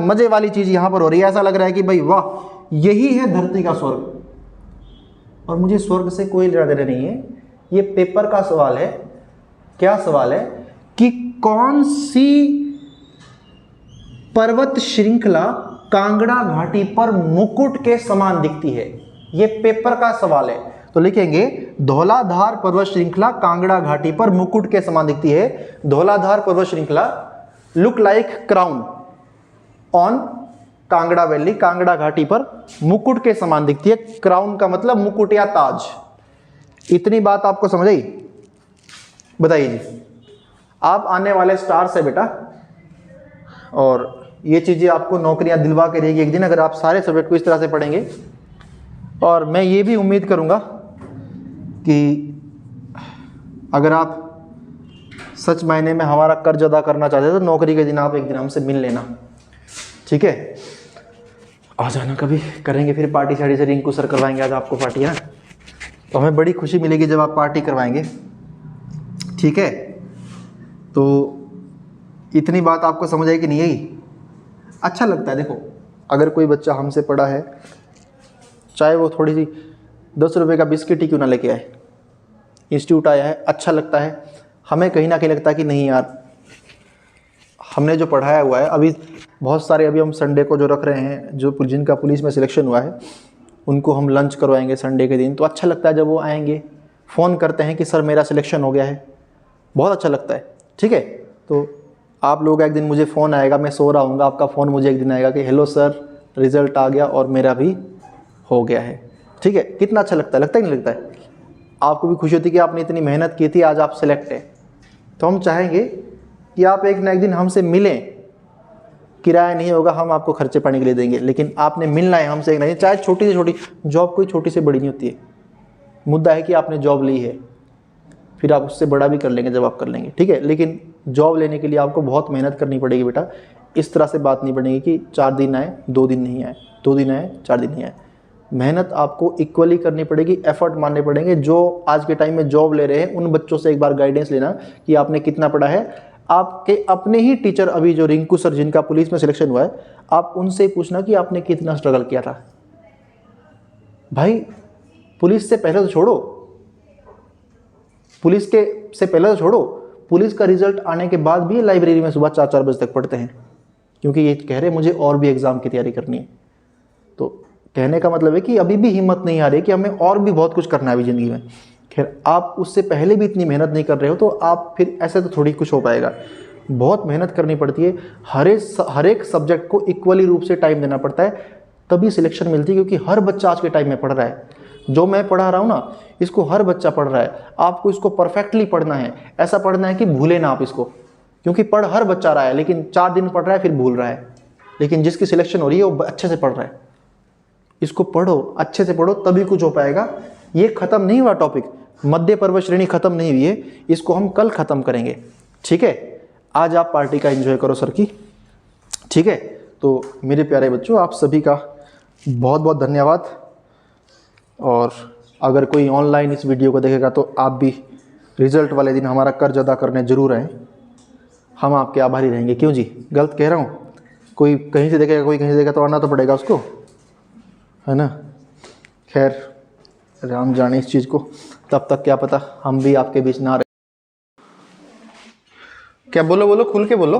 मजे वाली चीज यहां पर हो रही है। ऐसा लग रहा है कि भाई वाह यही है धरती का स्वर्ग। और मुझे स्वर्ग से कोई लेना देना नहीं है, ये पेपर का सवाल है। क्या सवाल है कि कौन सी पर्वत श्रृंखला कांगड़ा घाटी पर मुकुट के समान दिखती है, ये पेपर का सवाल है। तो लिखेंगे धौलाधार पर्वत श्रृंखला कांगड़ा घाटी पर मुकुट के समान दिखती है। धौलाधार पर्वत श्रृंखला look like crown on Kangra valley, Kangra घाटी पर मुकुट के समान दिखती है। क्राउन का मतलब मुकुट या ताज। इतनी बात आपको समझ आई? बताइए जी। आप आने वाले स्टार्स है बेटा, और ये चीजें आपको नौकरियां दिलवा के देगी एक दिन, अगर आप सारे सब्जेक्ट को इस तरह से पढ़ेंगे। और मैं ये भी उम्मीद करूंगा कि अगर आप सच मायने में हमारा कर्ज अदा करना चाहते हो तो नौकरी के दिन आप एक दिन हमसे मिल लेना, ठीक है? आ जाना, कभी करेंगे फिर पार्टी शाड़ी से, रिंकू सर करवाएंगे आज आपको पार्टी, है तो हमें बड़ी खुशी मिलेगी जब आप पार्टी करवाएंगे, ठीक है? तो इतनी बात आपको समझ आई कि नहीं आई? अच्छा लगता है। देखो अगर कोई बच्चा हमसे पढ़ा है, चाहे वो थोड़ी सी 10 रुपये का बिस्किट ही क्यों ना लेके आए, इंस्टीट्यूट आया है, अच्छा लगता है हमें, कहीं ना कहीं लगता है कि नहीं यार हमने जो पढ़ाया हुआ है। अभी बहुत सारे, अभी हम संडे को जो रख रहे हैं, जो जिनका पुलिस में सिलेक्शन हुआ है उनको हम लंच करवाएंगे संडे के दिन, तो अच्छा लगता है जब वो आएंगे, फ़ोन करते हैं कि सर मेरा सिलेक्शन हो गया है, बहुत अच्छा लगता है, ठीक है? तो आप लोग एक दिन मुझे फ़ोन आएगा, मैं सो रहा हूँगा, आपका फ़ोन मुझे एक दिन आएगा कि हेलो सर रिज़ल्ट आ गया और मेरा भी हो गया है, ठीक है? कितना अच्छा लगता है, लगता ही नहीं लगता है? आपको भी खुशी होती है कि आपने इतनी मेहनत की थी, आज आप सेलेक्ट हैं। तो हम चाहेंगे कि आप एक ना एक दिन हमसे मिलें, किराया नहीं होगा, हम आपको खर्चे पानी के लिए देंगे, लेकिन आपने मिलना है हमसे एक ना एक दिन, चाहे छोटी से छोटी जॉब, कोई छोटी से बड़ी नहीं होती है, मुद्दा है कि आपने जॉब ली है, फिर आप उससे बड़ा भी कर लेंगे जब आप कर लेंगे, ठीक है? लेकिन जॉब लेने के लिए आपको बहुत मेहनत करनी पड़ेगी बेटा। इस तरह से बात नहीं बनेगी कि 4 दिन आए 2 दिन नहीं आए, 2 दिन आए 4 दिन नहीं आए। मेहनत आपको इक्वली करनी पड़ेगी, एफर्ट मानने पड़ेंगे। जो आज के टाइम में जॉब ले रहे हैं उन बच्चों से एक बार गाइडेंस लेना कि आपने कितना पढ़ा है। आपके अपने ही टीचर, अभी जो रिंकू सर जिनका पुलिस में सिलेक्शन हुआ है, आप उनसे पूछना कि आपने कितना स्ट्रगल किया था। भाई पुलिस से पहले तो छोड़ो, पुलिस के से पहले तो छोड़ो, पुलिस का रिजल्ट आने के बाद भी लाइब्रेरी में सुबह 4-4 बजे तक पढ़ते हैं, क्योंकि ये कह रहे मुझे और भी एग्ज़ाम की तैयारी करनी है। तो कहने का मतलब है कि अभी भी हिम्मत नहीं आ रही कि हमें और भी बहुत कुछ करना है अभी ज़िंदगी में। खैर आप उससे पहले भी इतनी मेहनत नहीं कर रहे हो तो आप फिर ऐसे तो थोड़ी कुछ हो पाएगा। बहुत मेहनत करनी पड़ती है, हर एक सब्जेक्ट को इक्वली रूप से टाइम देना पड़ता है, तभी सिलेक्शन मिलती है। क्योंकि हर बच्चा आज के टाइम में पढ़ रहा है, जो मैं पढ़ा रहा हूँ ना, इसको हर बच्चा पढ़ रहा है। आपको इसको परफेक्टली पढ़ना है, ऐसा पढ़ना है कि भूले ना आप इसको, क्योंकि पढ़ हर बच्चा रहा है, लेकिन 4 दिन पढ़ रहा है फिर भूल रहा है। लेकिन जिसकी सिलेक्शन हो रही है वो अच्छे से पढ़ रहा है। इसको पढ़ो, अच्छे से पढ़ो, तभी कुछ हो पाएगा। ये खत्म नहीं हुआ टॉपिक, मध्य पर्वत श्रेणी खत्म नहीं हुई है, इसको हम कल खत्म करेंगे, ठीक है? आज आप पार्टी का एंजॉय करो सर की, ठीक है? तो मेरे प्यारे बच्चों, आप सभी का बहुत बहुत धन्यवाद। और अगर कोई ऑनलाइन इस वीडियो को देखेगा तो आप भी रिजल्ट वाले दिन हमारा कर्ज अदा करने जरूर आएँ, हम आपके आभारी रहेंगे। क्यों जी, गलत कह रहा हूँ? कोई कहीं से देखेगा, कोई कहीं से देखेगा, तो आना तो पड़ेगा उसको, है ना। खैर राम जाने इस चीज़ को, तब तक क्या पता हम भी आपके बीच ना रहे। क्या बोलो बोलो, खुल के बोलो,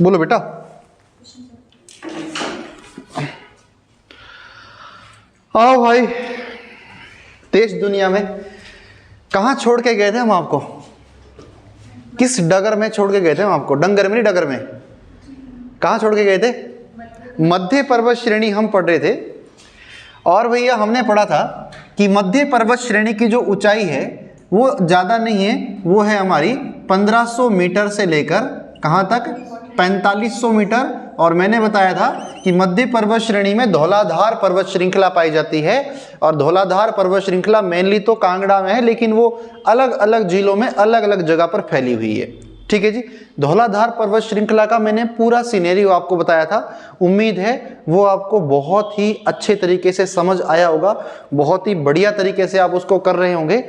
बोलो बेटा। आओ भाई, देश दुनिया में कहाँ छोड़ के गए थे हम आपको? किस डगर में छोड़ के गए थे हम आपको? डंगर में नहीं, डगर में। कहाँ छोड़ के गए थे? मध्य पर्वत श्रेणी हम पढ़ रहे थे। और भैया हमने पढ़ा था कि मध्य पर्वत श्रेणी की जो ऊंचाई है वो ज़्यादा नहीं है, वो है हमारी 1500 मीटर से लेकर कहाँ तक? 4500 मीटर। और मैंने बताया था कि मध्य पर्वत श्रेणी में धौलाधार पर्वत श्रृंखला पाई जाती है, और धौलाधार पर्वत श्रृंखला मेनली तो कांगड़ा में है, लेकिन वो अलग अलग जिलों में अलग अलग जगह पर फैली हुई है। ठीक है जी। धौलाधार पर्वत श्रृंखला का मैंने पूरा सिनेरियो आपको बताया था। उम्मीद है वो आपको बहुत ही अच्छे तरीके से समझ आया होगा, बहुत ही बढ़िया तरीके से आप उसको कर रहे होंगे।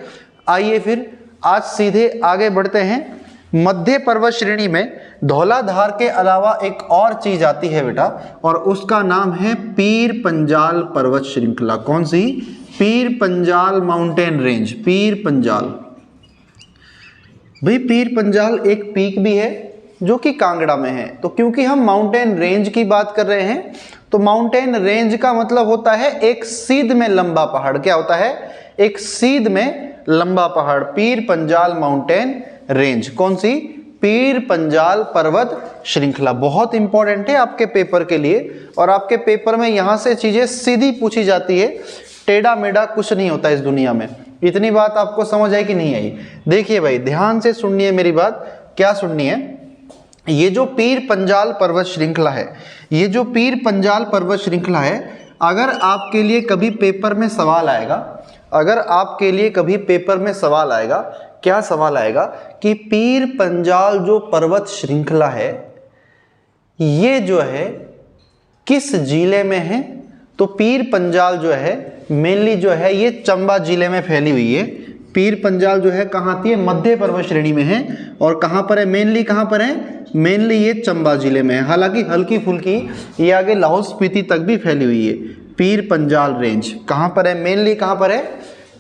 आइए फिर आज सीधे आगे बढ़ते हैं। मध्य पर्वत श्रेणी में धौलाधार के अलावा एक और चीज आती है बेटा, और उसका नाम है पीर पंजाल पर्वत श्रृंखला। कौन सी? Pir Panjal mountain range. पीर पंजाल भाई, पीर पंजाल एक पीक भी है जो कि कांगड़ा में है। तो क्योंकि हम माउंटेन रेंज की बात कर रहे हैं, तो माउंटेन रेंज का मतलब होता है एक सीध में लंबा पहाड़। क्या होता है? एक सीध में लंबा पहाड़। Pir Panjal mountain range. कौन सी? पीर पंजाल पर्वत श्रृंखला। बहुत इंपॉर्टेंट है आपके पेपर के लिए, और आपके पेपर में यहां से चीजें सीधी पूछी जाती है, टेढ़ा मेढ़ा कुछ नहीं होता इस दुनिया में। इतनी बात आपको समझ आई कि नहीं आई? देखिए भाई, ध्यान से सुनिए मेरी बात। क्या सुननी है? ये जो पीर पंजाल पर्वत श्रृंखला है, ये जो पीर पंजाल पर्वत श्रृंखला है, अगर आपके लिए कभी पेपर में सवाल आएगा, अगर आपके लिए कभी पेपर में सवाल आएगा, क्या सवाल आएगा कि पीर पंजाल जो पर्वत श्रृंखला है ये जो है किस जिले में है? तो पीर पंजाल जो है मेनली जो है ये चंबा जिले में फैली हुई है। पीर पंजाल जो है कहाँ आती है? मध्य पर्वत श्रेणी में है। और कहाँ पर है? मेनली कहाँ पर है? मेनली ये चंबा जिले में है। हालांकि हल्की फुल्की ये आगे लाहौल स्पीति तक भी फैली हुई है। पीर पंजाल रेंज कहाँ पर है? मेनली कहाँ पर है?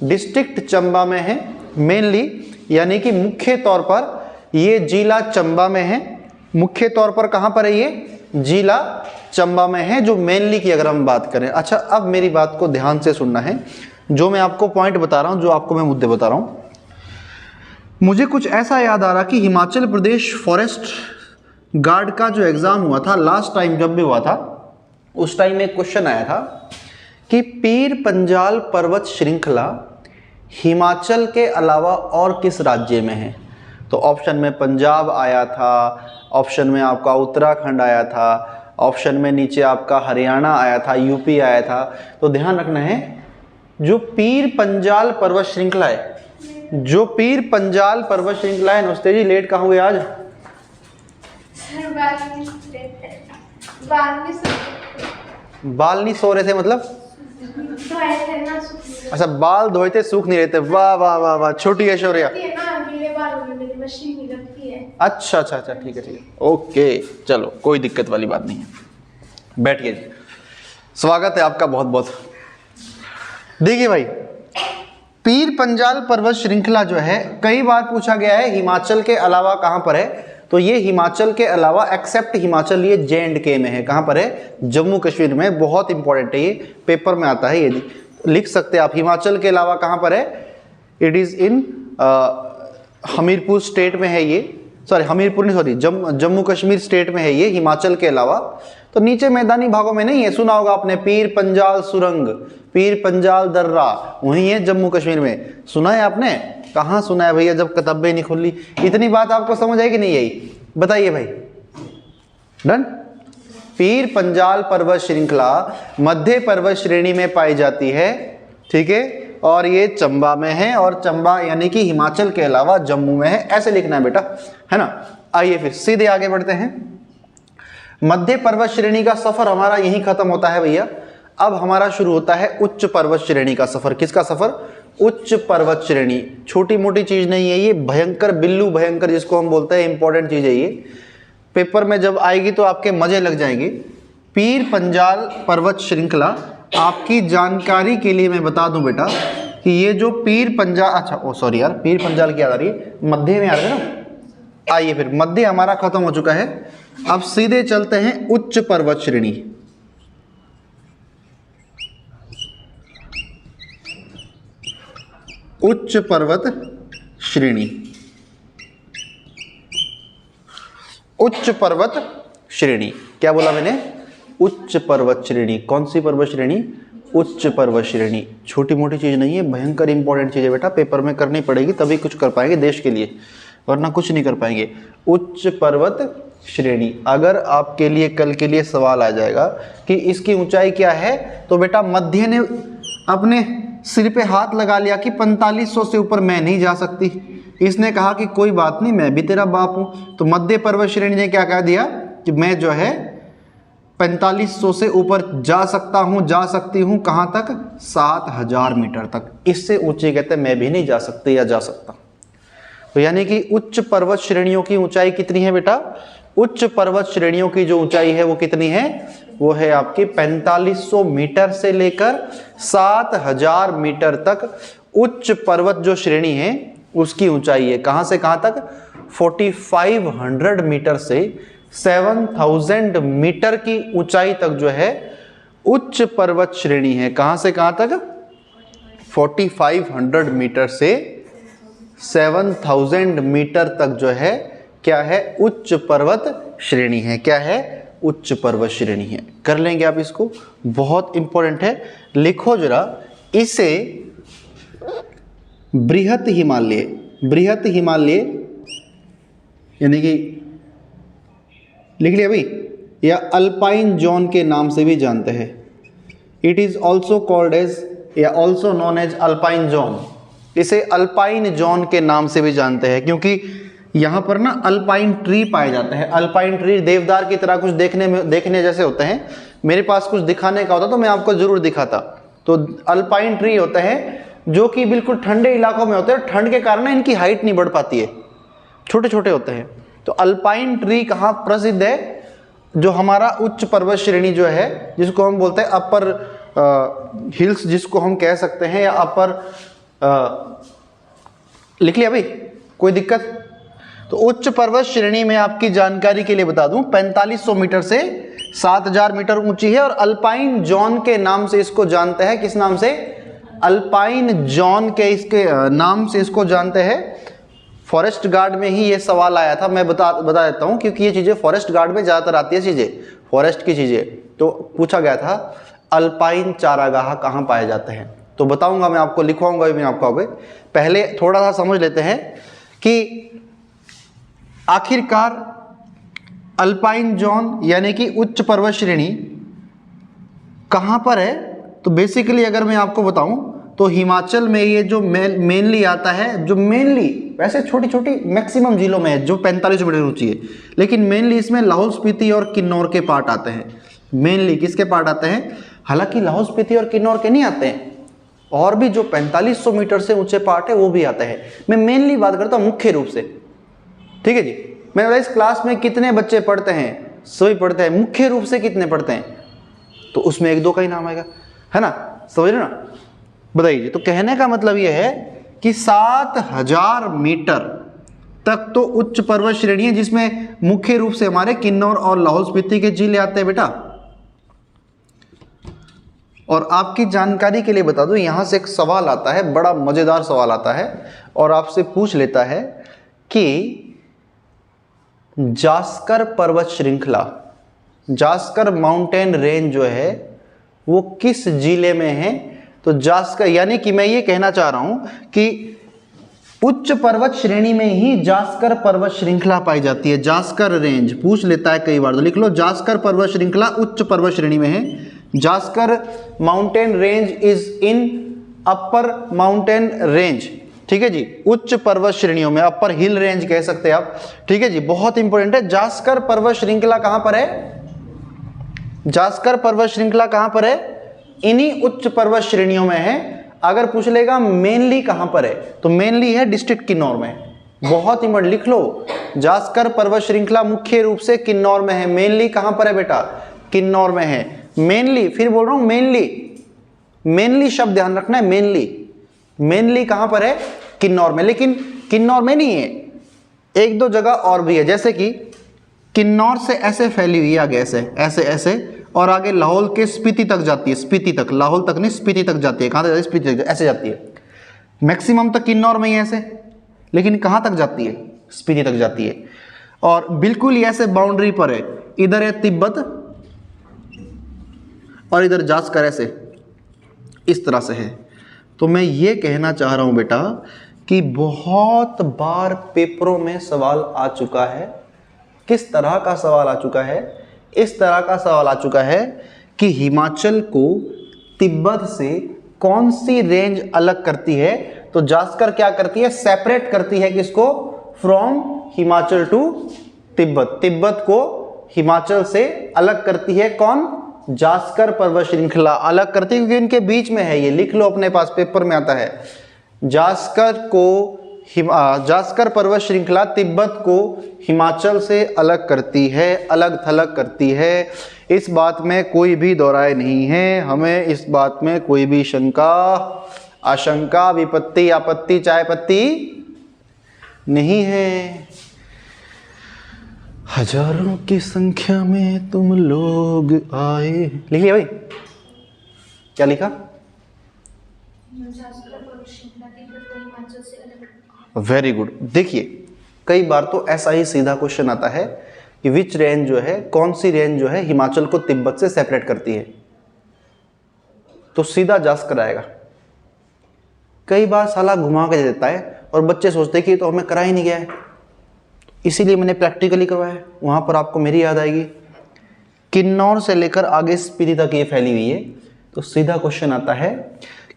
डिस्ट्रिक्ट चंबा में है मेनली, यानी कि मुख्य तौर पर ये जिला चंबा में है। मुख्य तौर पर कहाँ पर है? ये जिला चंबा में है, जो मेनली की अगर हम बात करें। अच्छा, अब मेरी बात को ध्यान से सुनना है। जो मैं आपको पॉइंट बता रहा हूं, जो आपको मैं मुद्दे बता रहा हूं, मुझे कुछ ऐसा याद आ रहा कि हिमाचल प्रदेश फॉरेस्ट गार्ड का जो एग्जाम हुआ था लास्ट टाइम, जब भी हुआ था, उस टाइम एक क्वेश्चन आया था कि पीर पंजाल पर्वत श्रृंखला हिमाचल के अलावा और किस राज्य में है? तो ऑप्शन में पंजाब आया था, ऑप्शन में आपका उत्तराखंड आया था, ऑप्शन में नीचे आपका हरियाणा आया था, यूपी आया था। तो ध्यान रखना है, जो पीर पंजाल पर्वत श्रृंखला है, जो पीर पंजाल पर्वत श्रृंखला है। नुस्ते जी लेट कहाँ हुए आज? बाल नहीं सो रहे थे मतलब? अच्छा, बाल धोए थे, सूख नहीं रहे थे। वाह वाह वाह वाह, छोटी ऐश्वर्या। अच्छा अच्छा अच्छा, ठीक है ठीक है, ओके, चलो कोई दिक्कत वाली बात नहीं है। बैठिए जी, स्वागत है आपका बहुत बहुत। देखिए भाई, पीर पंजाल पर्वत श्रृंखला जो है कई बार पूछा गया है हिमाचल के अलावा कहां पर है। तो ये हिमाचल के अलावा एक्सेप्ट हिमाचल ये J&K में है। कहां पर है? जम्मू कश्मीर में। बहुत इंपॉर्टेंट है, ये पेपर में आता है, ये लिख सकते हैं आप। हिमाचल के अलावा कहां पर है? It is in Hamirpur state में है ये, सॉरी हमीरपुर नहीं, सॉरी जम्मू कश्मीर स्टेट में है ये, हिमाचल के अलावा। तो नीचे मैदानी भागों में नहीं है। सुना होगा आपने पीर पंजाल सुरंग, पीर पंजाल दर्रा, वही है जम्मू कश्मीर में। सुना है आपने? कहाँ सुना है भैया, जब किताबें नहीं खुली। इतनी बात आपको समझ आई कि नहीं आई? बताइए भाई। डन। पीर पंजाल पर्वत श्रृंखला मध्य पर्वत श्रेणी में पाई जाती है, ठीक है, और ये चंबा में है, और चंबा यानी कि हिमाचल के अलावा जम्मू में है। ऐसे लिखना है बेटा, है ना। आइए फिर सीधे आगे बढ़ते हैं। मध्य पर्वत श्रेणी का सफर हमारा यहीं खत्म होता है भैया। अब हमारा शुरू होता है उच्च पर्वत श्रेणी का सफर। किसका सफर? उच्च पर्वत श्रेणी। छोटी मोटी चीज नहीं है ये, भयंकर बिल्लू भयंकर जिसको हम बोलते हैं, इंपॉर्टेंट चीज है ये। पेपर में जब आएगी तो आपके मजे लग जाएंगे। पीर पंजाल पर्वत श्रृंखला, आपकी जानकारी के लिए मैं बता दूं बेटा कि ये जो पीर पंजाल, अच्छा ओ सॉरी यार, पीर पंजाल की याद आ रही है, मध्य में आ रहा है ना। आइए फिर, मध्य हमारा खत्म हो चुका है, अब सीधे चलते हैं उच्च पर्वत श्रेणी। उच्च पर्वत श्रेणी, उच्च पर्वत श्रेणी, क्या बोला मैंने? उच्च पर्वत श्रेणी। कौन सी पर्वत श्रेणी? उच्च पर्वत श्रेणी। छोटी मोटी चीज नहीं है, भयंकर इंपॉर्टेंट चीज है बेटा, पेपर में करनी पड़ेगी तभी कुछ कर पाएंगे देश के लिए, वरना कुछ नहीं कर पाएंगे। उच्च पर्वत श्रेणी, अगर आपके लिए कल के लिए सवाल आ जाएगा कि इसकी ऊंचाई क्या है, तो बेटा मध्य ने अपने सिर पे हाथ लगा लिया कि 4500 से ऊपर मैं नहीं जा सकती। इसने कहा कि कोई बात नहीं, मैं भी तेरा बाप हूं। तो मध्य पर्वत श्रेणी ने क्या कह दिया कि मैं जो है 4500 से ऊपर जा सकता हूं, जा सकती हूं। कहां तक? 7000 मीटर तक। इससे ऊंची कहते मैं भी नहीं जा सकती या जा सकता। तो यानी कि उच्च पर्वत श्रेणियों की ऊंचाई कितनी है बेटा? उच्च पर्वत श्रेणियों की जो ऊंचाई है वो कितनी है? वो है आपकी 4500 मीटर से लेकर 7000 मीटर तक। उच्च पर्वत जो श्रेणी है उसकी ऊंचाई है कहां से कहां तक? 4500 मीटर से 7000 मीटर की ऊंचाई तक जो है उच्च पर्वत श्रेणी है। कहां से कहां तक? 4500 मीटर से 7000 मीटर तक जो है क्या है? उच्च पर्वत श्रेणी है। क्या है? उच्च पर्वत श्रेणी है। कर लेंगे आप इसको, बहुत इंपॉर्टेंट है, लिखो जरा इसे। बृहत हिमालय, बृहत हिमालय यानी कि लिख लिया भाई, या अल्पाइन जोन के नाम से भी जानते हैं। It is also called as या also known as alpine zone. इसे अल्पाइन जोन के नाम से भी जानते हैं क्योंकि यहां पर ना अल्पाइन ट्री पाए जाते हैं। अल्पाइन ट्री देवदार की तरह कुछ देखने जैसे होते हैं। मेरे पास कुछ दिखाने का होता तो मैं आपको जरूर दिखाता। तो अल्पाइन ट्री होते हैं जो कि बिल्कुल ठंडे इलाकों में होते हैं, ठंड के कारण इनकी हाइट नहीं बढ़ पाती है, छोटे छोटे होते हैं। तो अल्पाइन ट्री कहाँ प्रसिद्ध है? जो हमारा उच्च पर्वत श्रेणी जो है, जिसको हम बोलते हैं अपर हिल्स, जिसको हम कह सकते हैं, या अपर लिख लिया भाई, कोई दिक्कत? तो उच्च पर्वत श्रेणी में आपकी जानकारी के लिए बता दूं 4500 मीटर से 7000 मीटर ऊंची है और अल्पाइन जोन के नाम से इसको जानते हैं। किस नाम से? अल्पाइन जोन के इसके नाम से इसको जानते हैं। फॉरेस्ट गार्ड में ही ये सवाल आया था, मैं बता देता हूं क्योंकि ये चीजें फॉरेस्ट गार्ड में ज्यादातर आती है, चीजें फॉरेस्ट की चीजें। तो पूछा गया था अल्पाइन चारागाह कहां पाए जाते हैं, तो बताऊंगा मैं आपको, लिखवाऊंगा भी मैं आपको। आगे पहले थोड़ा सा समझ लेते हैं कि आखिरकार अल्पाइन जोन यानी कि उच्च पर्वत श्रेणी कहां पर है। तो बेसिकली अगर मैं आपको बताऊं तो हिमाचल में ये जो मेनली आता है, जो मेनली वैसे छोटी छोटी मैक्सिमम जिलों में है जो 45 मीटर ऊंची है, लेकिन मेनली इसमें लाहौल स्पीति और किन्नौर के पार्ट आते हैं। मेनली किसके पार्ट आते हैं? हालांकि लाहौल स्पीति और किन्नौर के नहीं आते हैं, और भी जो 4500 मीटर से ऊंचे पार्ट है वो भी आते हैं। मैं मेनली बात करता हूं मुख्य रूप से, ठीक है जी। मैंने इस क्लास में कितने बच्चे पढ़ते हैं? सभी पढ़ते हैं। मुख्य रूप से कितने पढ़ते हैं? तो उसमें एक दो का ही नाम आएगा, है ना, समझ रहे ना? बताइए। तो कहने का मतलब यह है कि 7000 मीटर तक तो उच्च पर्वत श्रेणी है, जिसमें मुख्य रूप से हमारे किन्नौर और लाहौल स्पीति के जिले आते हैं बेटा। और आपकी जानकारी के लिए बता दूं, यहां से एक सवाल आता है, बड़ा मजेदार सवाल आता है, और आपसे पूछ लेता है कि जास्कर पर्वत श्रृंखला, जास्कर माउंटेन रेंज जो है वो किस जिले में है? तो जास्कर यानी कि मैं ये कहना चाह रहा हूं कि उच्च पर्वत श्रेणी में ही जास्कर पर्वत श्रृंखला पाई जाती है। जास्कर रेंज पूछ लेता है कई बार, तो लिख लो जास्कर पर्वत श्रृंखला उच्च पर्वत श्रेणी में है। Zanskar mountain range is in upper mountain range, ठीक है जी, उच्च पर्वत श्रेणियों में, अपर हिल रेंज कह सकते हैं आप, ठीक है जी। बहुत इंपॉर्टेंट है। जास्कर पर्वत श्रृंखला कहां पर है? जास्कर पर्वत श्रृंखला कहां पर है? इन्हीं उच्च पर्वत श्रेणियों में है। अगर पूछ लेगा मेनली कहां पर है, तो मेनली है डिस्ट्रिक्ट किन्नौर में। बहुत इंपॉर्टेंट, लिख लो जास्कर पर्वत श्रृंखला मुख्य रूप से किन्नौर में है। मेनली कहां पर है बेटा? किन्नौर में है। मेनली, फिर बोल रहा हूं मेनली, मेनली शब्द ध्यान रखना है, मेनली, मेनली कहां पर है? किन्नौर में। लेकिन किन्नौर में नहीं है, एक दो जगह और भी है, जैसे कि किन्नौर से ऐसे फैली हुई है आगे, ऐसे ऐसे ऐसे, और आगे लाहौल के स्पीति तक जाती है, स्पीति तक, लाहौल तक नहीं स्पीति तक जाती है। कहां तक जाती है? स्पीति तक, ऐसे जाती है। मैक्सिमम तक किन्नौर में ही ऐसे, लेकिन कहां तक जाती है? स्पीति तक जाती है। और बिल्कुल ही ऐसे बाउंड्री पर है, इधर है तिब्बत और इधर जास्कर, ऐसे इस तरह से है। तो मैं ये कहना चाह रहा हूं बेटा कि बहुत बार पेपरों में सवाल आ चुका है। किस तरह का सवाल आ चुका है? इस तरह का सवाल आ चुका है कि हिमाचल को तिब्बत से कौन सी रेंज अलग करती है? तो जास्कर क्या करती है? सेपरेट करती है किसको? From Himachal to Tibet. तिब्बत को हिमाचल से अलग करती है कौन? जास्कर पर्वत श्रृंखला अलग करती है, क्योंकि इनके बीच में है। ये लिख लो अपने पास, पेपर में आता है। जास्कर पर्वत श्रृंखला तिब्बत को हिमाचल से अलग करती है, अलग थलग करती है। इस बात में कोई भी दो राय नहीं है, हमें इस बात में कोई भी शंका, आशंका, विपत्ति, आपत्ति, चाय पत्ती नहीं है। हजारों की संख्या में तुम लोग आए, लिख लिया भाई? क्या लिखा? Very good. देखिए कई बार तो ऐसा ही सीधा क्वेश्चन आता है कि विच रेंज जो है, कौन सी रेंज जो है हिमाचल को तिब्बत से सेपरेट करती है, तो सीधा जास्कर आएगा। कई बार साला घुमा के देता है और बच्चे सोचते हैं कि तो हमें करा ही नहीं गया है, इसीलिए मैंने प्रैक्टिकली करवाया है। वहां पर आपको मेरी याद आएगी, किन्नौर से लेकर आगे स्पीति तक ये फैली हुई है। तो सीधा क्वेश्चन आता है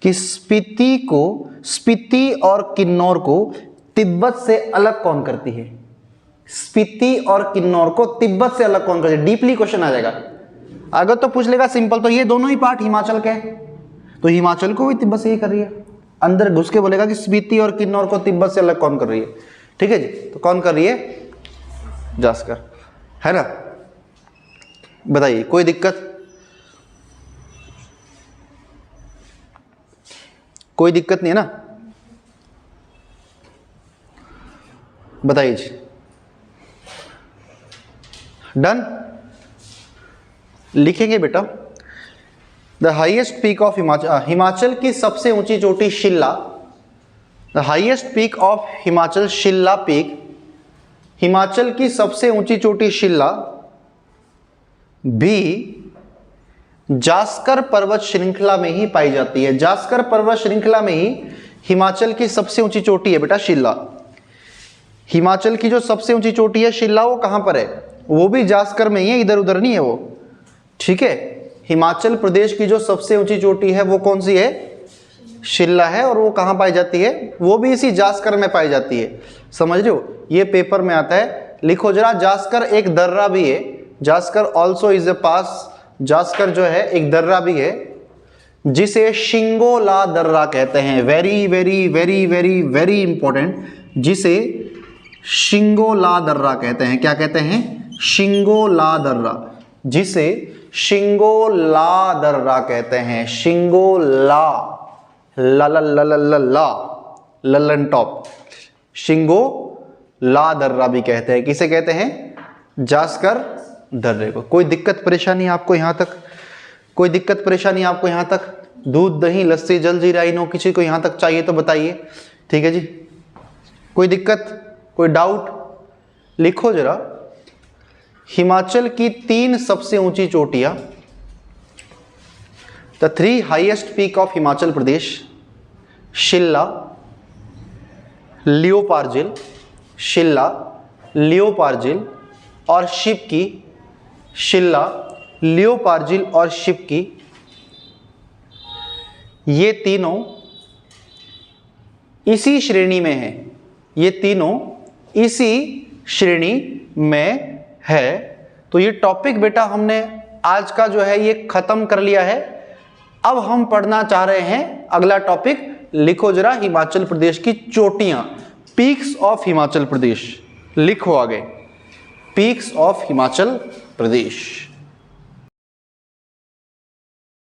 कि स्पीति और किन्नौर को तिब्बत से अलग कौन करती है? स्पीति और किन्नौर को तिब्बत से अलग कौन करती है? डीपली क्वेश्चन आ जाएगा। अगर तो पूछ लेगा सिंपल, तो ये दोनों ही पार्ट हिमाचल के हैं, तो हिमाचल को भी तिब्बत से ही कर रही है। अंदर घुस के बोलेगा कि स्पीति और किन्नौर को तिब्बत से अलग कौन कर रही है? ठीक है जी, तो कौन कर रही है? जास्कर, है ना? बताइए, कोई दिक्कत? कोई दिक्कत नहीं है ना? बताइए जी। डन? लिखेंगे बेटा, the highest peak of Himachal की सबसे ऊंची चोटी Shilla, the highest peak of Himachal Shilla peak, Himachal की सबसे ऊंची चोटी शिल्ला भी जास्कर पर्वत श्रृंखला में ही पाई जाती है। जास्कर पर्वत श्रृंखला में ही हिमाचल की सबसे ऊंची चोटी है बेटा शिल्ला। हिमाचल की जो सबसे ऊंची चोटी है शिल्ला, वो कहां पर है? वो भी जास्कर में ही है, इधर उधर नहीं है वो। ठीक है, हिमाचल प्रदेश की जो सबसे ऊंची चोटी है वो कौन सी है? शिल्ला है। और वो कहां पाई जाती है? वो भी इसी जास्कर में पाई जाती है। समझ रहे हो? ये पेपर में आता है, लिखो जरा। जास्कर एक दर्रा भी है, जास्कर ऑल्सो इज ए पास। जास्कर जो है एक दर्रा भी है, जिसे शिंगोला दर्रा कहते हैं। Very very very very very important, जिसे शिंगोला दर्रा कहते हैं। क्या कहते हैं? शिंगोला दर्रा, जिसे शिंगोला दर्रा कहते हैं। शिंगोला, ला ला ला ला ला ला, ललन टॉप, शिंगोला दर्रा भी कहते हैं। किसे कहते हैं? जास्कर दर्रे को। कोई दिक्कत परेशानी आपको यहां तक? कोई दिक्कत परेशानी आपको यहां तक? दूध, दही, लस्सी, जल जीरा, इनो, किसी को यहां तक चाहिए तो बताइए। ठीक है जी, कोई दिक्कत, कोई डाउट? लिखो जरा, हिमाचल की 3 सबसे ऊंची चोटियां, the 3 highest peak of Himachal Pradesh, Shilla, Leo Pargil, Shilla, Leo Pargil और शिवकी। शिल्ला, लियोपार्जिल और शिवकी, ये तीनों इसी श्रेणी में है। ये तीनों इसी श्रेणी में है। तो ये टॉपिक बेटा हमने आज का जो है ये खत्म कर लिया है। अब हम पढ़ना चाह रहे हैं अगला टॉपिक। लिखो जरा, हिमाचल प्रदेश की चोटियां, पीक्स ऑफ हिमाचल प्रदेश। लिखो आगे, पीक्स ऑफ हिमाचल प्रदेश।